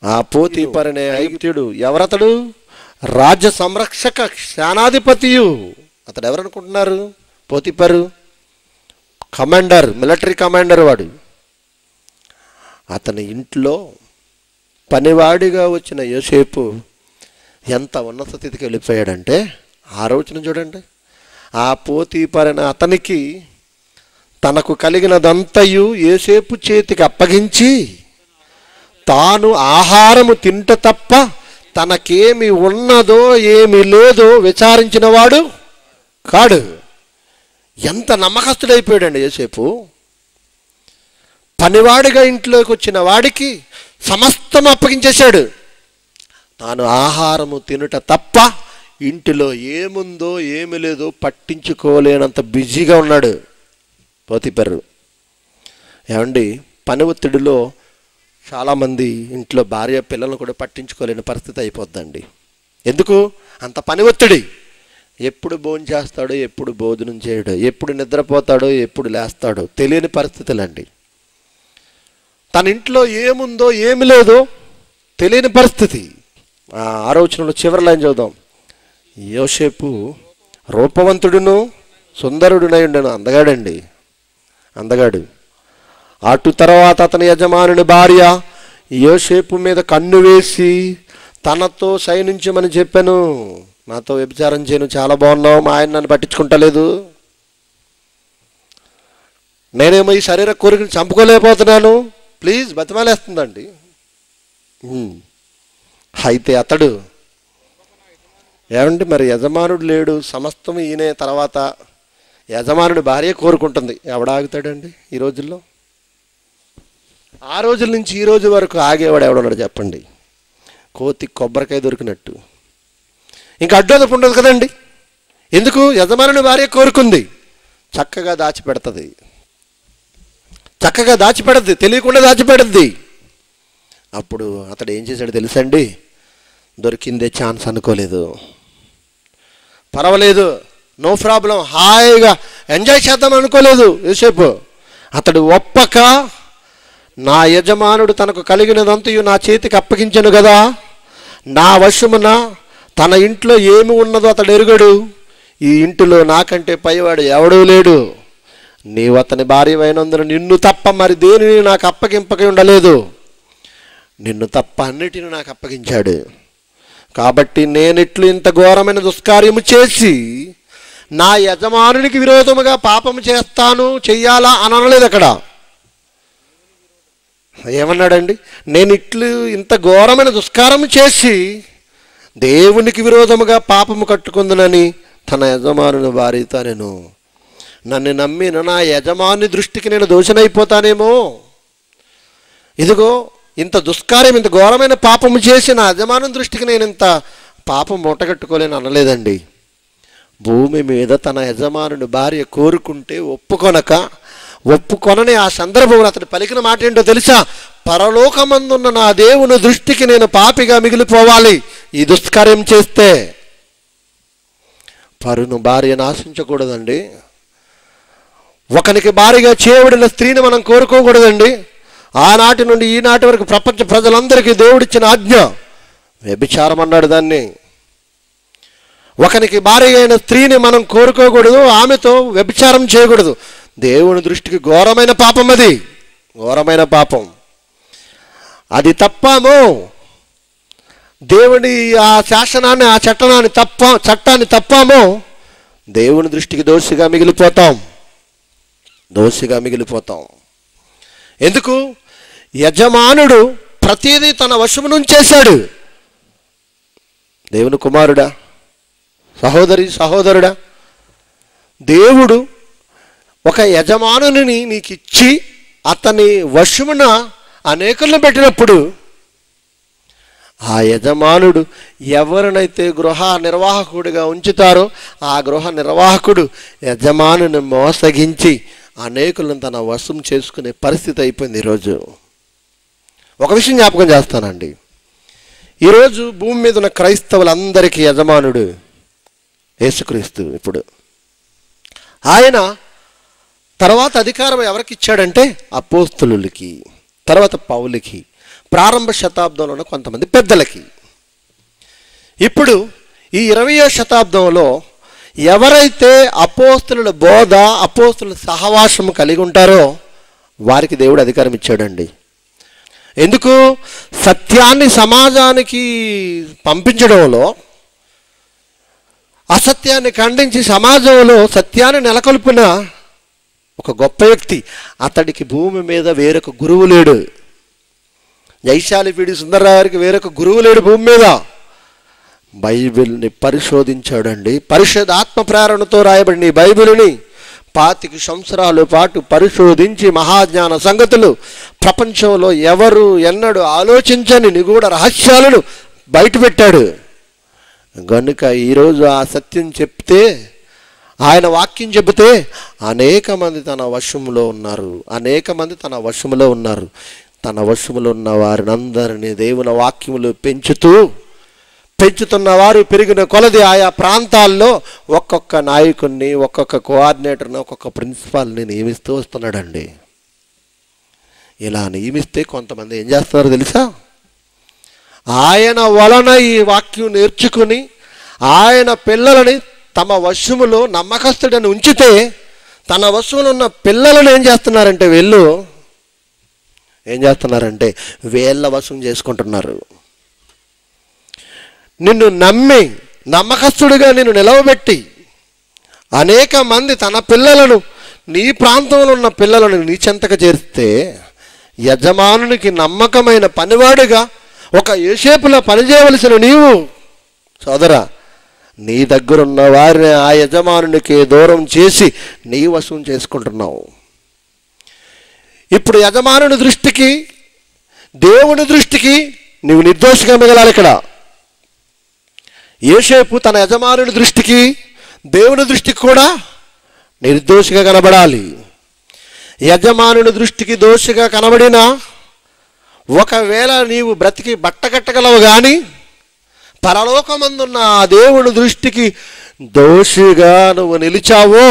ఆ పోతీఫర్ అనే ఐగుప్తీయుడు ఎవరతడు? రాజ్య సంరక్షక సేనాధిపతియు. అతడు ఎవరనుకుంటున్నారు? పోతీఫరు కమాండర్, మిలిటరీ కమాండర్ వాడు. అతని ఇంట్లో పనివాడిగా వచ్చిన యోసేపు ఎంత ఉన్నత స్థితికి వెళ్ళిపోయాడంటే, ఆ రోజున చూడండి, ఆ పోతీఫర్ అనే అతనికి తనకు కలిగినదంతయు యోసేపు చేతికి అప్పగించి తాను ఆహారము తింట తప్ప తనకేమి ఉన్నదో ఏమి లేదో విచారించిన వాడు కాడు. ఎంత నమ్మకస్తుడైపోయాడండి యోసేపు. పనివాడిగా ఇంట్లోకి వచ్చిన వాడికి సమస్తం అప్పగించేశాడు. తాను ఆహారము తినుట తప్ప ఇంటిలో ఏముందో ఏమి లేదో పట్టించుకోలేనంత బిజీగా ఉన్నాడు పోతీఫరు. ఏమండి, పని ఒత్తిడిలో చాలామంది ఇంట్లో భార్య పిల్లలను కూడా పట్టించుకోలేని పరిస్థితి అయిపోద్దండి. ఎందుకు? అంత పని ఒత్తిడి. ఎప్పుడు భోజనం చేస్తాడో, ఎప్పుడు భోజనం చేయడో, ఎప్పుడు నిద్రపోతాడో, ఎప్పుడు లేస్తాడో తెలియని పరిస్థితులండి. తన ఇంట్లో ఏముందో ఏమి లేదో తెలియని పరిస్థితి. ఆ రోజులో చివరి లైన్ చూద్దాం. యోసేపు రూపవంతుడును సుందరుడునై ఉండెను. అందగాడు. అటు తర్వాత అతని యజమానుని భార్య యోసేపు మీద కన్ను వేసి తనతో శయనించమని చెప్పాను. నాతో వ్యభిచారం చేయను, చాలా బాగున్నావు, మా ఆయన నన్ను పట్టించుకుంటలేదు, నేనేమో ఈ శరీర కోరికను చంపుకోలేకపోతున్నాను, ప్లీజ్ బతిమాలేస్తుందండి. అయితే అతడు ఏమండి, మరి యజమానుడు లేడు, సమస్తం ఈయనే, తర్వాత యజమానుడి భార్య కోరుకుంటుంది. ఎవడాగుతాడండి ఈ రోజుల్లో? ఆ రోజుల నుంచి ఈ రోజు వరకు ఆగేవాడు ఎవడున్నాడు చెప్పండి? కోతి కొబ్బరికాయ దొరికినట్టు. ఇంకా అడ్డోదపు ఉండదు కదండి. ఎందుకు? యజమానుని భార్య కోరుకుంది, చక్కగా దాచిపెడుతుంది, తెలియకుండా దాచిపెడుద్ది. అప్పుడు అతడు ఏం చేశాడు తెలుసండి? దొరికిందే ఛాన్స్ అనుకోలేదు. పర్వాలేదు, నో ప్రాబ్లం, హాయిగా ఎంజాయ్ చేద్దాం అనుకోలేదు యోసేపు. అతడు ఒప్పక, నా యజమానుడు తనకు కలిగినదంతయు నా చేతికి అప్పగించను కదా, నా వశమున తన ఇంట్లో ఏమి ఉన్నదో అతడు ఎరుగడు, ఈ ఇంటిలో నాకంటే పైవాడు ఎవడూ లేడు, నీవు అతని భార్యవైనందున నిన్ను తప్ప మరి దేనిని నాకు అప్పగింపక ఉండలేదు, నిన్ను తప్ప అన్నిటిని నాకు అప్పగించాడు. కాబట్టి నేనిట్లు ఇంత ఘోరమైన దుష్కార్యము చేసి నా యజమానునికి విరోధముగా పాపము చెయ్యాలా అని అనలేదు. అక్కడ ఏమన్నాడండి? నేను ఇట్లు ఇంత ఘోరమైన దుష్కారము చేసి దేవునికి విరోధముగా పాపము కట్టుకుందునని తన యజమానుని భార్యతో నేను నన్ను నమ్మిన నా యజమాని దృష్టికి నేను దోషనైపోతానేమో. ఇదిగో ఇంత దుష్కార్యం, ఇంత ఘోరమైన పాపము చేసి నా యజమానుని దృష్టికి నేను ఇంత పాపం మూటగట్టుకోలేను అనలేదండి. భూమి మీద తన యజమానుని భార్య కోరుకుంటే ఒప్పుకొనని ఆ సందర్భంలో అతడు పలికిన మాట ఏంటో తెలుసా? పరలోకమందున్న నా దేవుని దృష్టికి నేను పాపిగా మిగిలిపోవాలి ఈ దుష్కార్యం చేస్తే. పరును భార్యను ఆశించకూడదండి. ఒకనికి భార్యగా చేయబడిన స్త్రీని మనం కోరుకోకూడదండి. ఆనాటి నుండి ఈనాటి వరకు ప్రపంచ ప్రజలందరికీ దేవుడిచ్చిన ఆజ్ఞ వ్యభిచారం అన్నాడు దాన్ని. ఒకనికి భార్య అయిన స్త్రీని మనం కోరుకోకూడదు, ఆమెతో వ్యభిచారం చేయకూడదు. దేవుని దృష్టికి ఘోరమైన పాపం, అది ఘోరమైన పాపం. అది తప్పామో దేవుని ఆ శాసనాన్ని, ఆ చట్టాన్ని తప్పామో దేవుని దృష్టికి దోషిగా మిగిలిపోతాం. ఎందుకు? యజమానుడు ప్రతిదీ తన వశము నుంచి చేశాడు. దేవుని కుమారుడా, సహోదరుడా, దేవుడు ఒక యజమానుని నీకు ఇచ్చి అతని వశమున అనేకులను పెట్టినప్పుడు ఆ యజమానుడు ఎవరినైతే గృహ నిర్వాహకుడిగా ఉంచుతారో ఆ గృహ నిర్వాహకుడు యజమానుని మోసగించి అనేకులను తన వశం చేసుకునే పరిస్థితి అయిపోయింది ఈరోజు. ఒక విషయం జ్ఞాపకం చేస్తానండి. ఈరోజు భూమి మీద ఉన్న క్రైస్తవులందరికీ యజమానుడు యేసుక్రీస్తు. ఇప్పుడు ఆయన తర్వాత అధికారం ఎవరికి ఇచ్చాడంటే అపోస్తలులకి, తర్వాత పౌలుకి, ప్రారంభ శతాబ్దంలో ఉన్న కొంతమంది పెద్దలకి. ఇప్పుడు ఈ 20వ శతాబ్దంలో ఎవరైతే అపోస్తలుల బోధ, అపోస్తలుల సహవాసము కలిగి ఉంటారో వారికి దేవుడు అధికారం ఇచ్చాడండి. ఎందుకు? సత్యాన్ని సమాజానికి పంపించడంలో, అసత్యాన్ని ఖండించి సమాజంలో సత్యాన్ని నెలకొల్పిన ఒక గొప్ప వ్యక్తి. అతడికి భూమి మీద వేరొక గురువు లేడు. జైశాలి సుందరరావు గారికి వేరొక గురువు లేడు భూమి మీద. బైబిల్ని పరిశోధించాడండి. పరిశుద్ధాత్మ ప్రేరణతో రాయబడిన ఈ బైబిల్ని 25 సంవత్సరాల పాటు పరిశోధించి మహాజ్ఞాన సంగతులు, ప్రపంచంలో ఎవరు ఎన్నడూ ఆలోచించని నిగూఢ రహస్యాలను బయటపెట్టాడు. కనుక ఈరోజు ఆ సత్యం చెప్తే, ఆయన వాక్యం చెబితే అనేక మంది తన వశములో ఉన్నారు. తన వశములో ఉన్న వారిని అందరినీ దేవుని వాక్యములు పెంచుతున్న వారు పెరిగిన కొలది ఆయా ప్రాంతాల్లో ఒక్కొక్క నాయకుడిని, ఒక్కొక్క కోఆర్డినేటర్ని, ఒక్కొక్క ప్రిన్సిపాల్ని నియమిస్తూ వస్తున్నాడండి. ఇలా నియమిస్తే కొంతమంది ఏం చేస్తున్నారో తెలుసా? ఆయన వలన ఈ వాక్యం నేర్చుకుని ఆయన పిల్లలని తమ వశములో నమ్మకస్తుడని ఉంచితే, తన వశములో ఉన్న పిల్లలను ఏం చేస్తున్నారంటే వీళ్ళ వశం చేసుకుంటున్నారు. నిన్ను నమ్మి నమ్మకస్తుడిగా నిన్ను నిలవబెట్టి అనేక మంది తన పిల్లలను, నీ ప్రాంతంలో ఉన్న పిల్లలను నీ చెంతకు చేరిస్తే, యజమానునికి నమ్మకమైన పనివాడిగా ఒక యోసేపులా పనిచేయవలసిన నీవు సోదరా, నీ దగ్గరున్న వారిని ఆ యజమానునికి దూరం చేసి నీ వశం చేసుకుంటున్నావు. ఇప్పుడు యజమానుని దృష్టికి, దేవుని దృష్టికి నీవు నిర్దోషిగా మిగలాలి. ఇక్కడ యోసేపు తన యజమానుని దృష్టికి, దేవుని దృష్టికి కూడా నిర్దోషిగా కనబడాలి. యజమానుని దృష్టికి దోషిగా కనబడినా ఒకవేళ నీవు బ్రతికి బట్టకట్టగలవు, కానీ పరలోకమందున్న ఆ దేవుని దృష్టికి దోషిగా నువ్వు నిలిచావో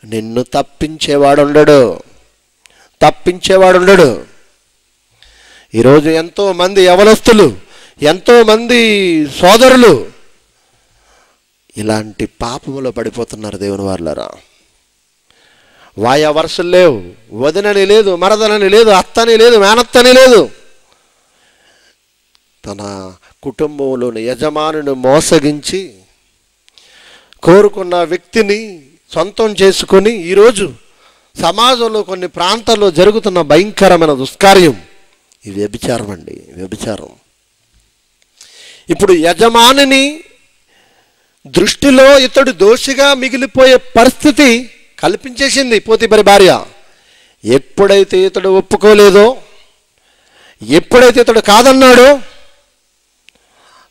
నిన్ను తప్పించేవాడుండడు. ఈరోజు ఎంతోమంది యవనస్తులు, ఎంతోమంది సోదరులు ఇలాంటి పాపములో పడిపోతున్నారు. దేవుని వారలారా, వాయా వరుసలు లేవు, వదినని లేదు, మరదలని లేదు, అత్తని లేదు, మేనత్తని లేదు. తన కుటుంబంలోని యజమానుని మోసగించి కోరుకున్న వ్యక్తిని సొంతం చేసుకొని ఈరోజు సమాజంలో కొన్ని ప్రాంతాల్లో జరుగుతున్న భయంకరమైన దుష్కార్యం ఈ వ్యభిచారం అండి, వ్యభిచారం. ఇప్పుడు యజమానిని దృష్టిలో ఇతడు దోషిగా మిగిలిపోయే పరిస్థితి కల్పించేసింది పోతీఫరు భార్య. ఎప్పుడైతే ఇతడు ఒప్పుకోలేదో, ఎప్పుడైతే ఇతడు కాదన్నాడో,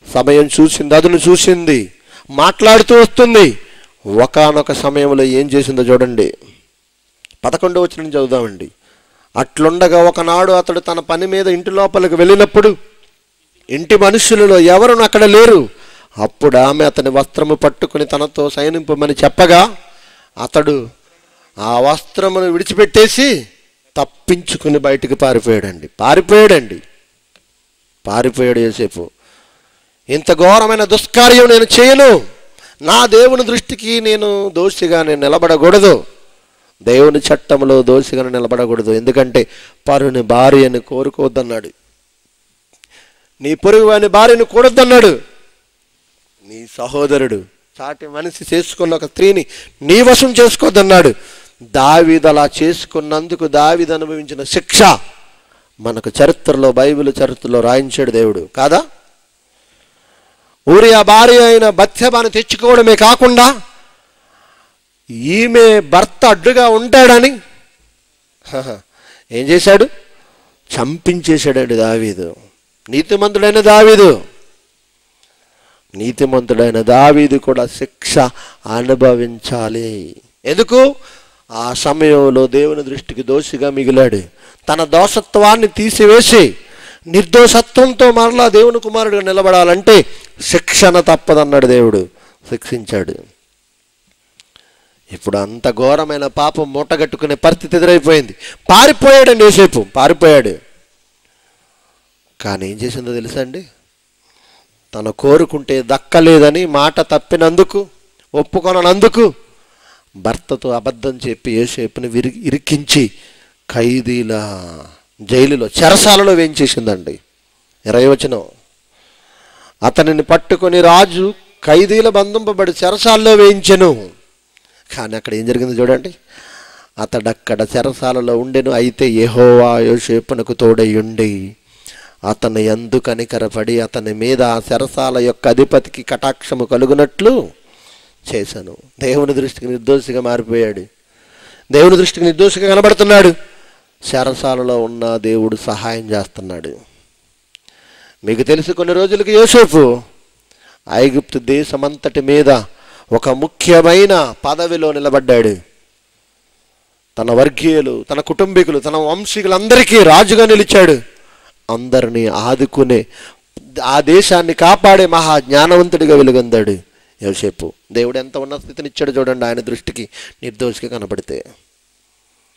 సమయం చూసింది, అదును చూసింది, మాట్లాడుతూ వస్తుంది. ఒకానొక సమయంలో ఏం చేసిందో చూడండి. 11వ వచనం చదువుదామండి. అట్లుండగా ఒకనాడు అతడు తన పని మీద ఇంటి లోపలికి వెళ్ళినప్పుడు ఇంటి మనుషులలో ఎవరు అక్కడ లేరు. అప్పుడు ఆమె అతని వస్త్రము పట్టుకుని తనతో శయనింపమని చెప్పగా అతడు ఆ వస్త్రమును విడిచిపెట్టేసి తప్పించుకుని బయటికి పారిపోయాడు యోసేపు. ఇంత ఘోరమైన దుష్కార్యం నేను చేయను. నా దేవుని దృష్టికి నేను దోషిగా నిలబడకూడదు. దేవుని చట్టంలో దోషిగా నిలబడకూడదు. ఎందుకంటే పరుని భార్యని కోరుకోవద్దన్నాడు. నీ పొరుగు వాని భార్యను కూడొద్దన్నాడు. నీ సహోదరుడు చాటి మనిషి చేసుకున్న ఒక స్త్రీని నీ వశం చేసుకోవద్దన్నాడు. దావీదు అలా చేసుకున్నందుకు దావీదు అనుభవించిన శిక్ష మనకు చరిత్రలో, బైబిల్ చరిత్రలో రాయించాడు దేవుడు కాదా? ఊరియా భార్య అయిన బత్షెబను తెచ్చుకోవడమే కాకుండా ఈమె భర్త అడ్డుగా ఉంటాడని ఏం చేశాడు? చంపించేశాడండి దావీదు. నీతిమంతుడైన దావీదు కూడా శిక్ష అనుభవించాలి. ఎందుకు? ఆ సమయంలో దేవుని దృష్టికి దోషిగా మిగిలాడు. తన దోషత్వాన్ని తీసివేసి నిర్దోషత్వంతో మరలా దేవుని కుమారుడిగా నిలబడాలంటే శిక్షణ తప్పదన్నాడు దేవుడు. శిక్షించాడు. ఇప్పుడు అంత ఘోరమైన పాపం మూటగట్టుకునే పరిస్థితి ఎదురైపోయింది. పారిపోయాడండి యోసేపు, పారిపోయాడు. కానీ ఏం చేసిందో తెలుసా అండి? తను కోరుకుంటే దక్కలేదని మాట తప్పినందుకు, ఒప్పుకొనందుకు భర్తతో అబద్ధం చెప్పి యోసేపుని ఇరికించి ఖైదీల జైలులో, చెరసాలలో వేయించేసిందండి. 20వ వచనం. అతనిని పట్టుకొని రాజు ఖైదీల బంధింపబడి చెరసాలలో వేయించెను. కానీ అక్కడ ఏం జరిగింది చూడండి. అతడక్కడ చెరసాలలో ఉండెను. అయితే యెహోవా యోసేపునకు తోడయ్యుండి అతని యందు కనికరపడి అతని మీద ఆ చెరసాల యొక్క అధిపతికి కటాక్షము కలుగునట్లు చేశాను. దేవుని దృష్టికి నిర్దోషిగా మారిపోయాడు. దేవుని దృష్టికి నిర్దోషిగా కనబడుతున్నాడు. చెరసాలలో ఉన్న దేవుడు సహాయం చేస్తున్నాడు. మీకు తెలుసు, కొన్ని రోజులకి యోసేపు ఐగుప్తు దేశమంతటి మీద ఒక ముఖ్యమైన పదవిలో నిలబడ్డాడు. తన వర్గీయులు, తన కుటుంబీకులు, తన వంశీకులందరికీ రాజుగా నిలిచాడు. అందరినీ ఆదుకునే, ఆ దేశాన్ని కాపాడే మహా జ్ఞానవంతుడిగా వెలుగొందాడు యోసేపు. దేవుడు ఎంత ఉన్నత స్థితినిచ్చాడు చూడండి ఆయన దృష్టికి నిర్దోషిగా కనబడితే.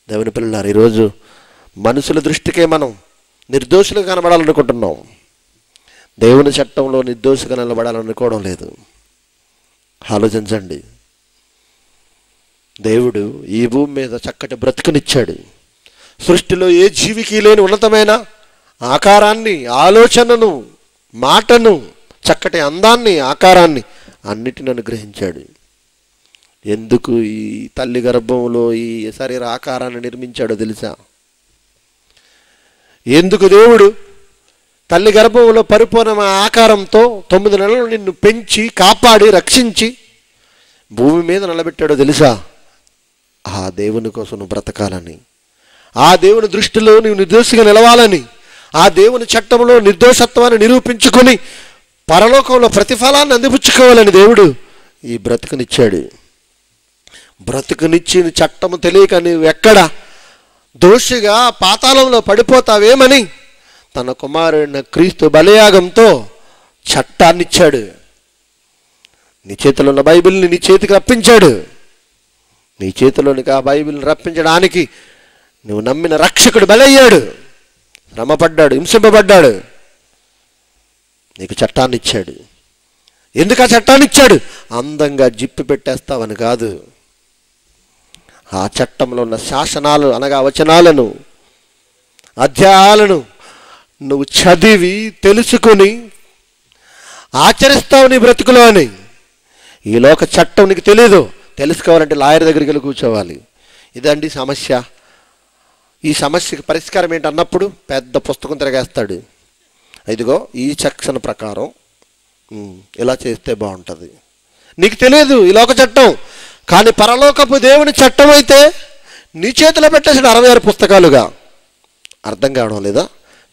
దేవుని పిల్లలారు, ఈరోజు మనుషుల దృష్టికే మనం నిర్దోషులుగా కనబడాలనుకుంటున్నాం. దేవుని చట్టంలో నిర్దోషిగా నిలబడాలనుకోవడం లేదు. ఆలోచించండి. దేవుడు ఈ భూమి మీద చక్కటి బ్రతుకునిచ్చాడు. సృష్టిలో ఏ జీవికి లేని ఉన్నతమైన ఆకారాన్ని, ఆలోచనను, మాటను, చక్కటి అందాన్ని, ఆకారాన్ని అన్నిటిని అనుగ్రహించాడు. ఎందుకు ఈ తల్లి గర్భంలో ఈ శరీర ఆకారాన్ని నిర్మించాడో తెలుసా? ఎందుకు దేవుడు తల్లి గర్భంలో పరిపూర్ణ ఆకారంతో 9 నెలలు నిన్ను పెంచి, కాపాడి, రక్షించి భూమి మీద నిలబెట్టాడో తెలుసా? ఆ దేవుని కోసం నువ్వు బ్రతకాలని, ఆ దేవుని దృష్టిలో నువ్వు నిర్దోషిగా నిలవాలని, ఆ దేవుని చట్టంలో నిర్దోషత్వాన్ని నిరూపించుకొని పరలోకంలో ప్రతిఫలాన్ని అందిపుచ్చుకోవాలని దేవుడు ఈ బ్రతుకునిచ్చాడు. బ్రతుకునిచ్చి చట్టము తెలియక నువ్వు ఎక్కడ దోషిగా పాతాళంలో పడిపోతావేమని తన కుమారుడిన క్రీస్తు బలియాగంతో చట్టాన్నిచ్చాడు. నీ చేతిలో ఉన్న బైబిల్ని నీ చేతికి రప్పించాడు. నీ చేతిలోనికి ఆ బైబిల్ని రప్పించడానికి నువ్వు నమ్మిన రక్షకుడు బలయ్యాడు, శ్రమపడ్డాడు, హింసింపబడ్డాడు, నీకు చట్టాన్ని ఇచ్చాడు. ఎందుకు ఆ చట్టాన్ని ఇచ్చాడు? అందంగా జిప్పి పెట్టేస్తావని కాదు. ఆ చట్టంలో ఉన్న శాసనాలు అనగా వచనాలను, అధ్యాయాలను నువ్వు చదివి తెలుసుకుని ఆచరిస్తావు నీ బ్రతుకులో అని. ఈ లోక చట్టం నీకు తెలీదు. తెలుసుకోవాలంటే లాయర్ దగ్గరికి వెళ్ళి కూర్చోవాలి. ఇదండి సమస్య. ఈ సమస్యకి పరిష్కారం ఏంటన్నప్పుడు పెద్ద పుస్తకం తిరగేస్తాడు. ఇదిగో ఈ సెక్షన్ ప్రకారం ఇలా చేస్తే బాగుంటుంది. నీకు తెలియదు ఈ లోక చట్టం. కానీ పరలోకపు దేవుని చట్టం అయితే నీ చేతిలో పెట్టేసాడు 66 పుస్తకాలుగా. అర్థం కావడం లేదా?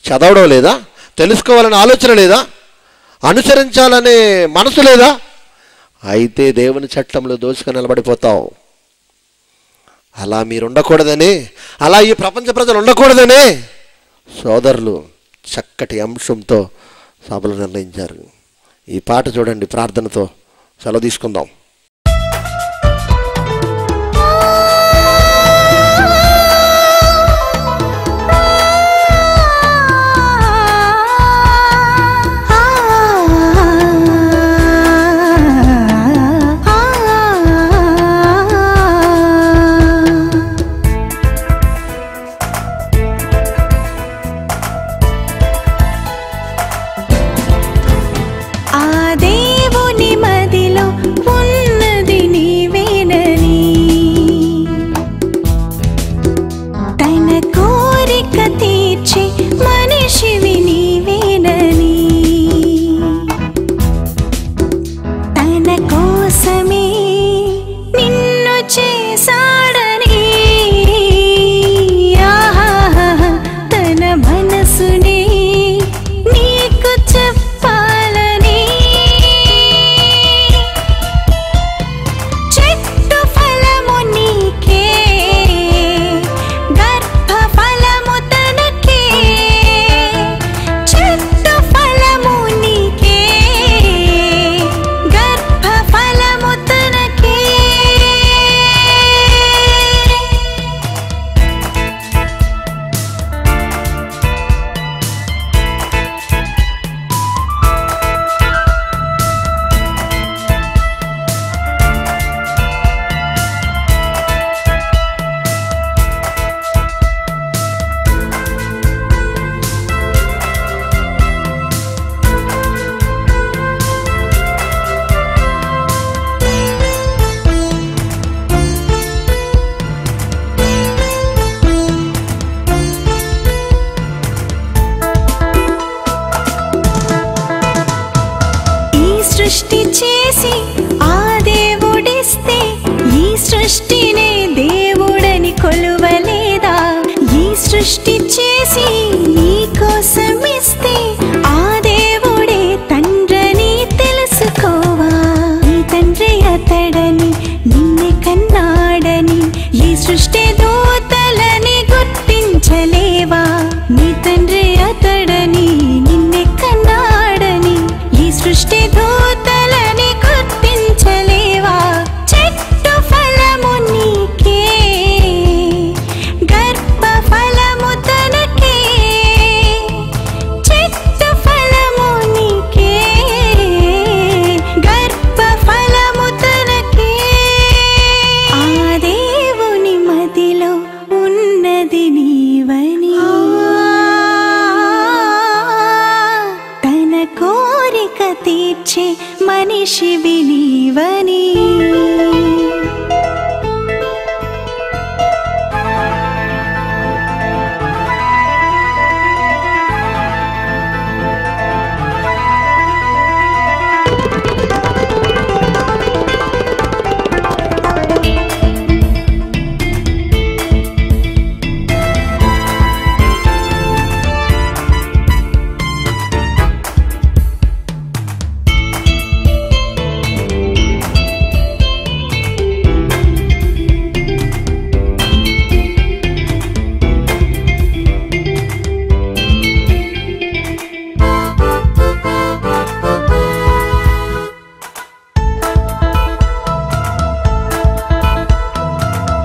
చదవడం లేదా? తెలుసుకోవాలనే ఆలోచన లేదా? అనుసరించాలనే మనసు లేదా? అయితే దేవుని చట్టంలో దోచుకొని నిలబడిపోతావు. అలా మీరు ఉండకూడదని, అలా ఈ ప్రపంచ ప్రజలు ఉండకూడదని సోదరులు చక్కటి అంశంతో సభలు నిర్ణయించారు. ఈ పాట చూడండి, ప్రార్థనతో సెలవు తీసుకుందాం. సృష్టి చేసి ఆ దేవుడిస్తే ఈ సృష్టినే దేవుడని కొలువలేదా? ఈ సృష్టి చేసి నీ కోసం ఇస్తే ఆ దేవుడే తండ్రిని తెలుసుకోవా? నీ తండ్రి అతడని, నిన్నే కన్నాడని, ఈ సృష్టి దూతలని గుర్తించలేవా? నీ తండ్రి అతడని, నిన్నే కన్నాడని, ఈ సృష్టి దూతలని గుర్తించలేవా? చెట్టు ఫలము నీకే, గర్భ ఫలము తనకే. చెట్టు ఫలము నీకే, గర్భ ఫలము తనకే. ఆ దేవుని మదిలో ఉన్నది నీవని, తన కోరిక తీర్చే మనిషివి నీవని.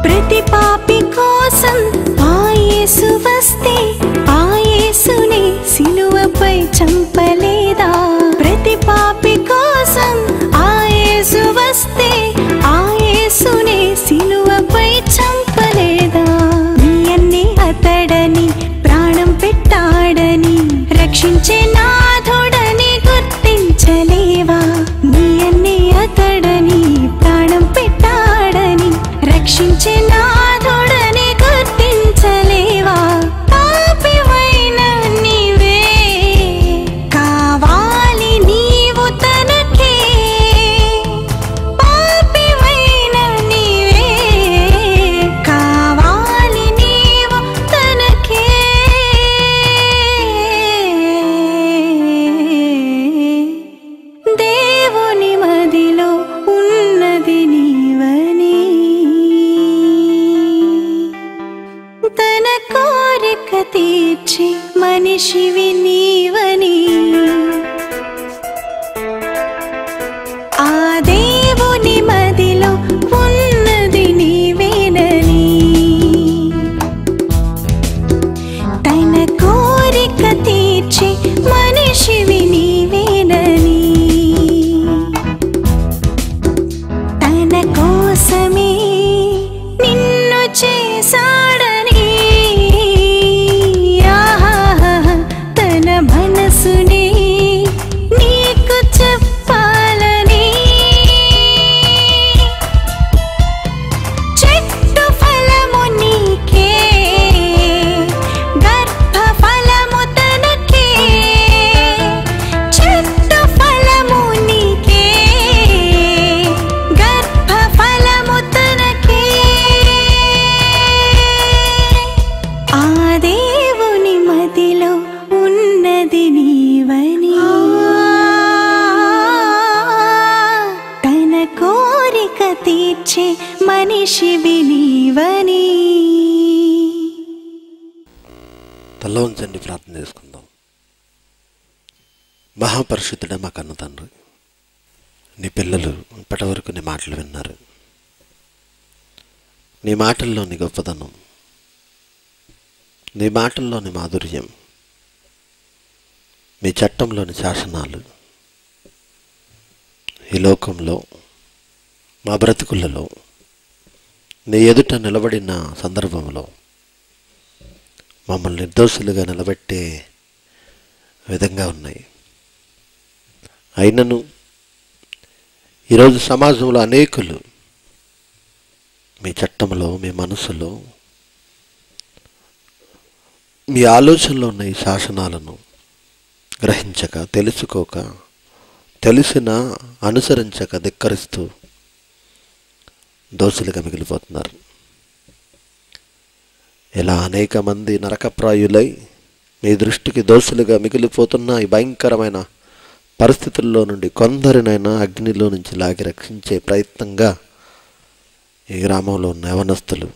ప్రతి పాపి కోసం ఆ యేసు వస్తే ఆ యేసునే సిలువపై చంపలేదా? ప్రతి పాపి కోసం ఆ యేసు వస్తే ఆ యేసునే సిలువపై చంపలేదా? నీ అన్నే అతడని, ప్రాణం పెట్టాడని, రక్షించే నాథుడని గుర్తించలేవా? నీ అన్నే అతడని, ప్రాణం పెట్టాడని, రక్షించే నాథుడని గుర్తించలేవా? పాపివైన నీవే మనిషివి నీవని, ఆ దేవుని మదిలో ఉన్నది నీవేనని, తన కోరిక తీర్చి మనిషివి నీవేనని, తన కోసమే నిన్ను చేశాడని, తన మనసుని నీకు చెప్పాలని, చెట్టు ఫలము నీకే, గర్భ ఫలము తనకే, చెట్టు ఫలము నీకే, గర్భ ఫలము తనకే, ఆ దేవుని మదిలో ఉన్నది నీవని, తన కోరిక తీర్చే మనిషివి నీవని. తల వంచండి, ప్రార్థన చేసుకుందాం. మహాపరిశుద్ధుడే మా కన్న తండ్రి, నీ పిల్లలు ఇప్పటి వరకు నీ మాటలు విన్నారు. నీ మాటల్లోని గొప్పదనం, నీ మాటల్లోని మాధుర్యం, మీ చట్టంలోని శాసనాలు ఈ లోకంలో మా బ్రతుకులలో నీ ఎదుట నిలబడిన సందర్భంలో మమ్మల్ని నిర్దోషులుగా నిలబెట్టే విధంగా ఉన్నాయి. అయినను ఈరోజు సమాజంలో అనేకులు మీ చట్టంలో, మీ మనసులో, మీ ఆలోచనలో ఉన్న ఈ శాసనాలను గ్రహించక, తెలుసుకోక, తెలిసిన అనుసరించక, ధిక్కరిస్తూ దోషులుగా మిగిలిపోతున్నారు. ఇలా అనేక మంది నరకప్రాయులై మీ దృష్టికి దోషులుగా మిగిలిపోతున్న ఈ భయంకరమైన పరిస్థితుల్లో నుండి కొందరినైనా అగ్నిలో నుంచి లాగి రక్షించే ప్రయత్నంగా ఈ గ్రామంలో ఉన్న యవనస్తులు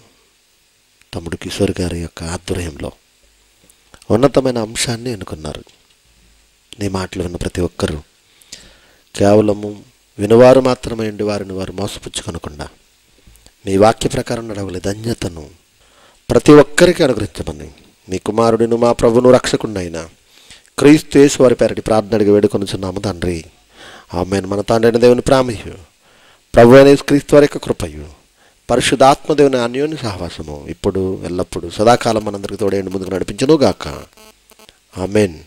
తమ్ముడు కిషోర్ గారి యొక్క ఆధ్వర్యంలో ఉన్నతమైన అంశాన్ని ఎన్నుకున్నారు. నీ మాటలు విన్న ప్రతి ఒక్కరూ కేవలము వినువారు మాత్రమే ఉండి వారిని వారు మోసపుచ్చుకొనకుండా నీ వాక్య ప్రకారం నడవలే ధన్యతను ప్రతి ఒక్కరికి అనుగ్రహించమని నీ కుమారుడిని మా ప్రభువును రక్షకుడినైనా క్రీస్తు యేసు వారి పేరటి ప్రార్థన అడిగి వేడుకొనుచున్నాము తండ్రి, ఆమేన్. మన తండ్రి అయిన దేవుని ప్రేమయు, ప్రభువైన యేసు క్రీస్తు వారి యొక్క కృపయు, పరిశుద్ధాత్మ దేవుని అన్యోన్య సహవాసము ఇప్పుడు ఎల్లప్పుడూ సదాకాలం మనందరికీ తోడేండి ముందుకు నడిపించును గాక. ఆమేన్.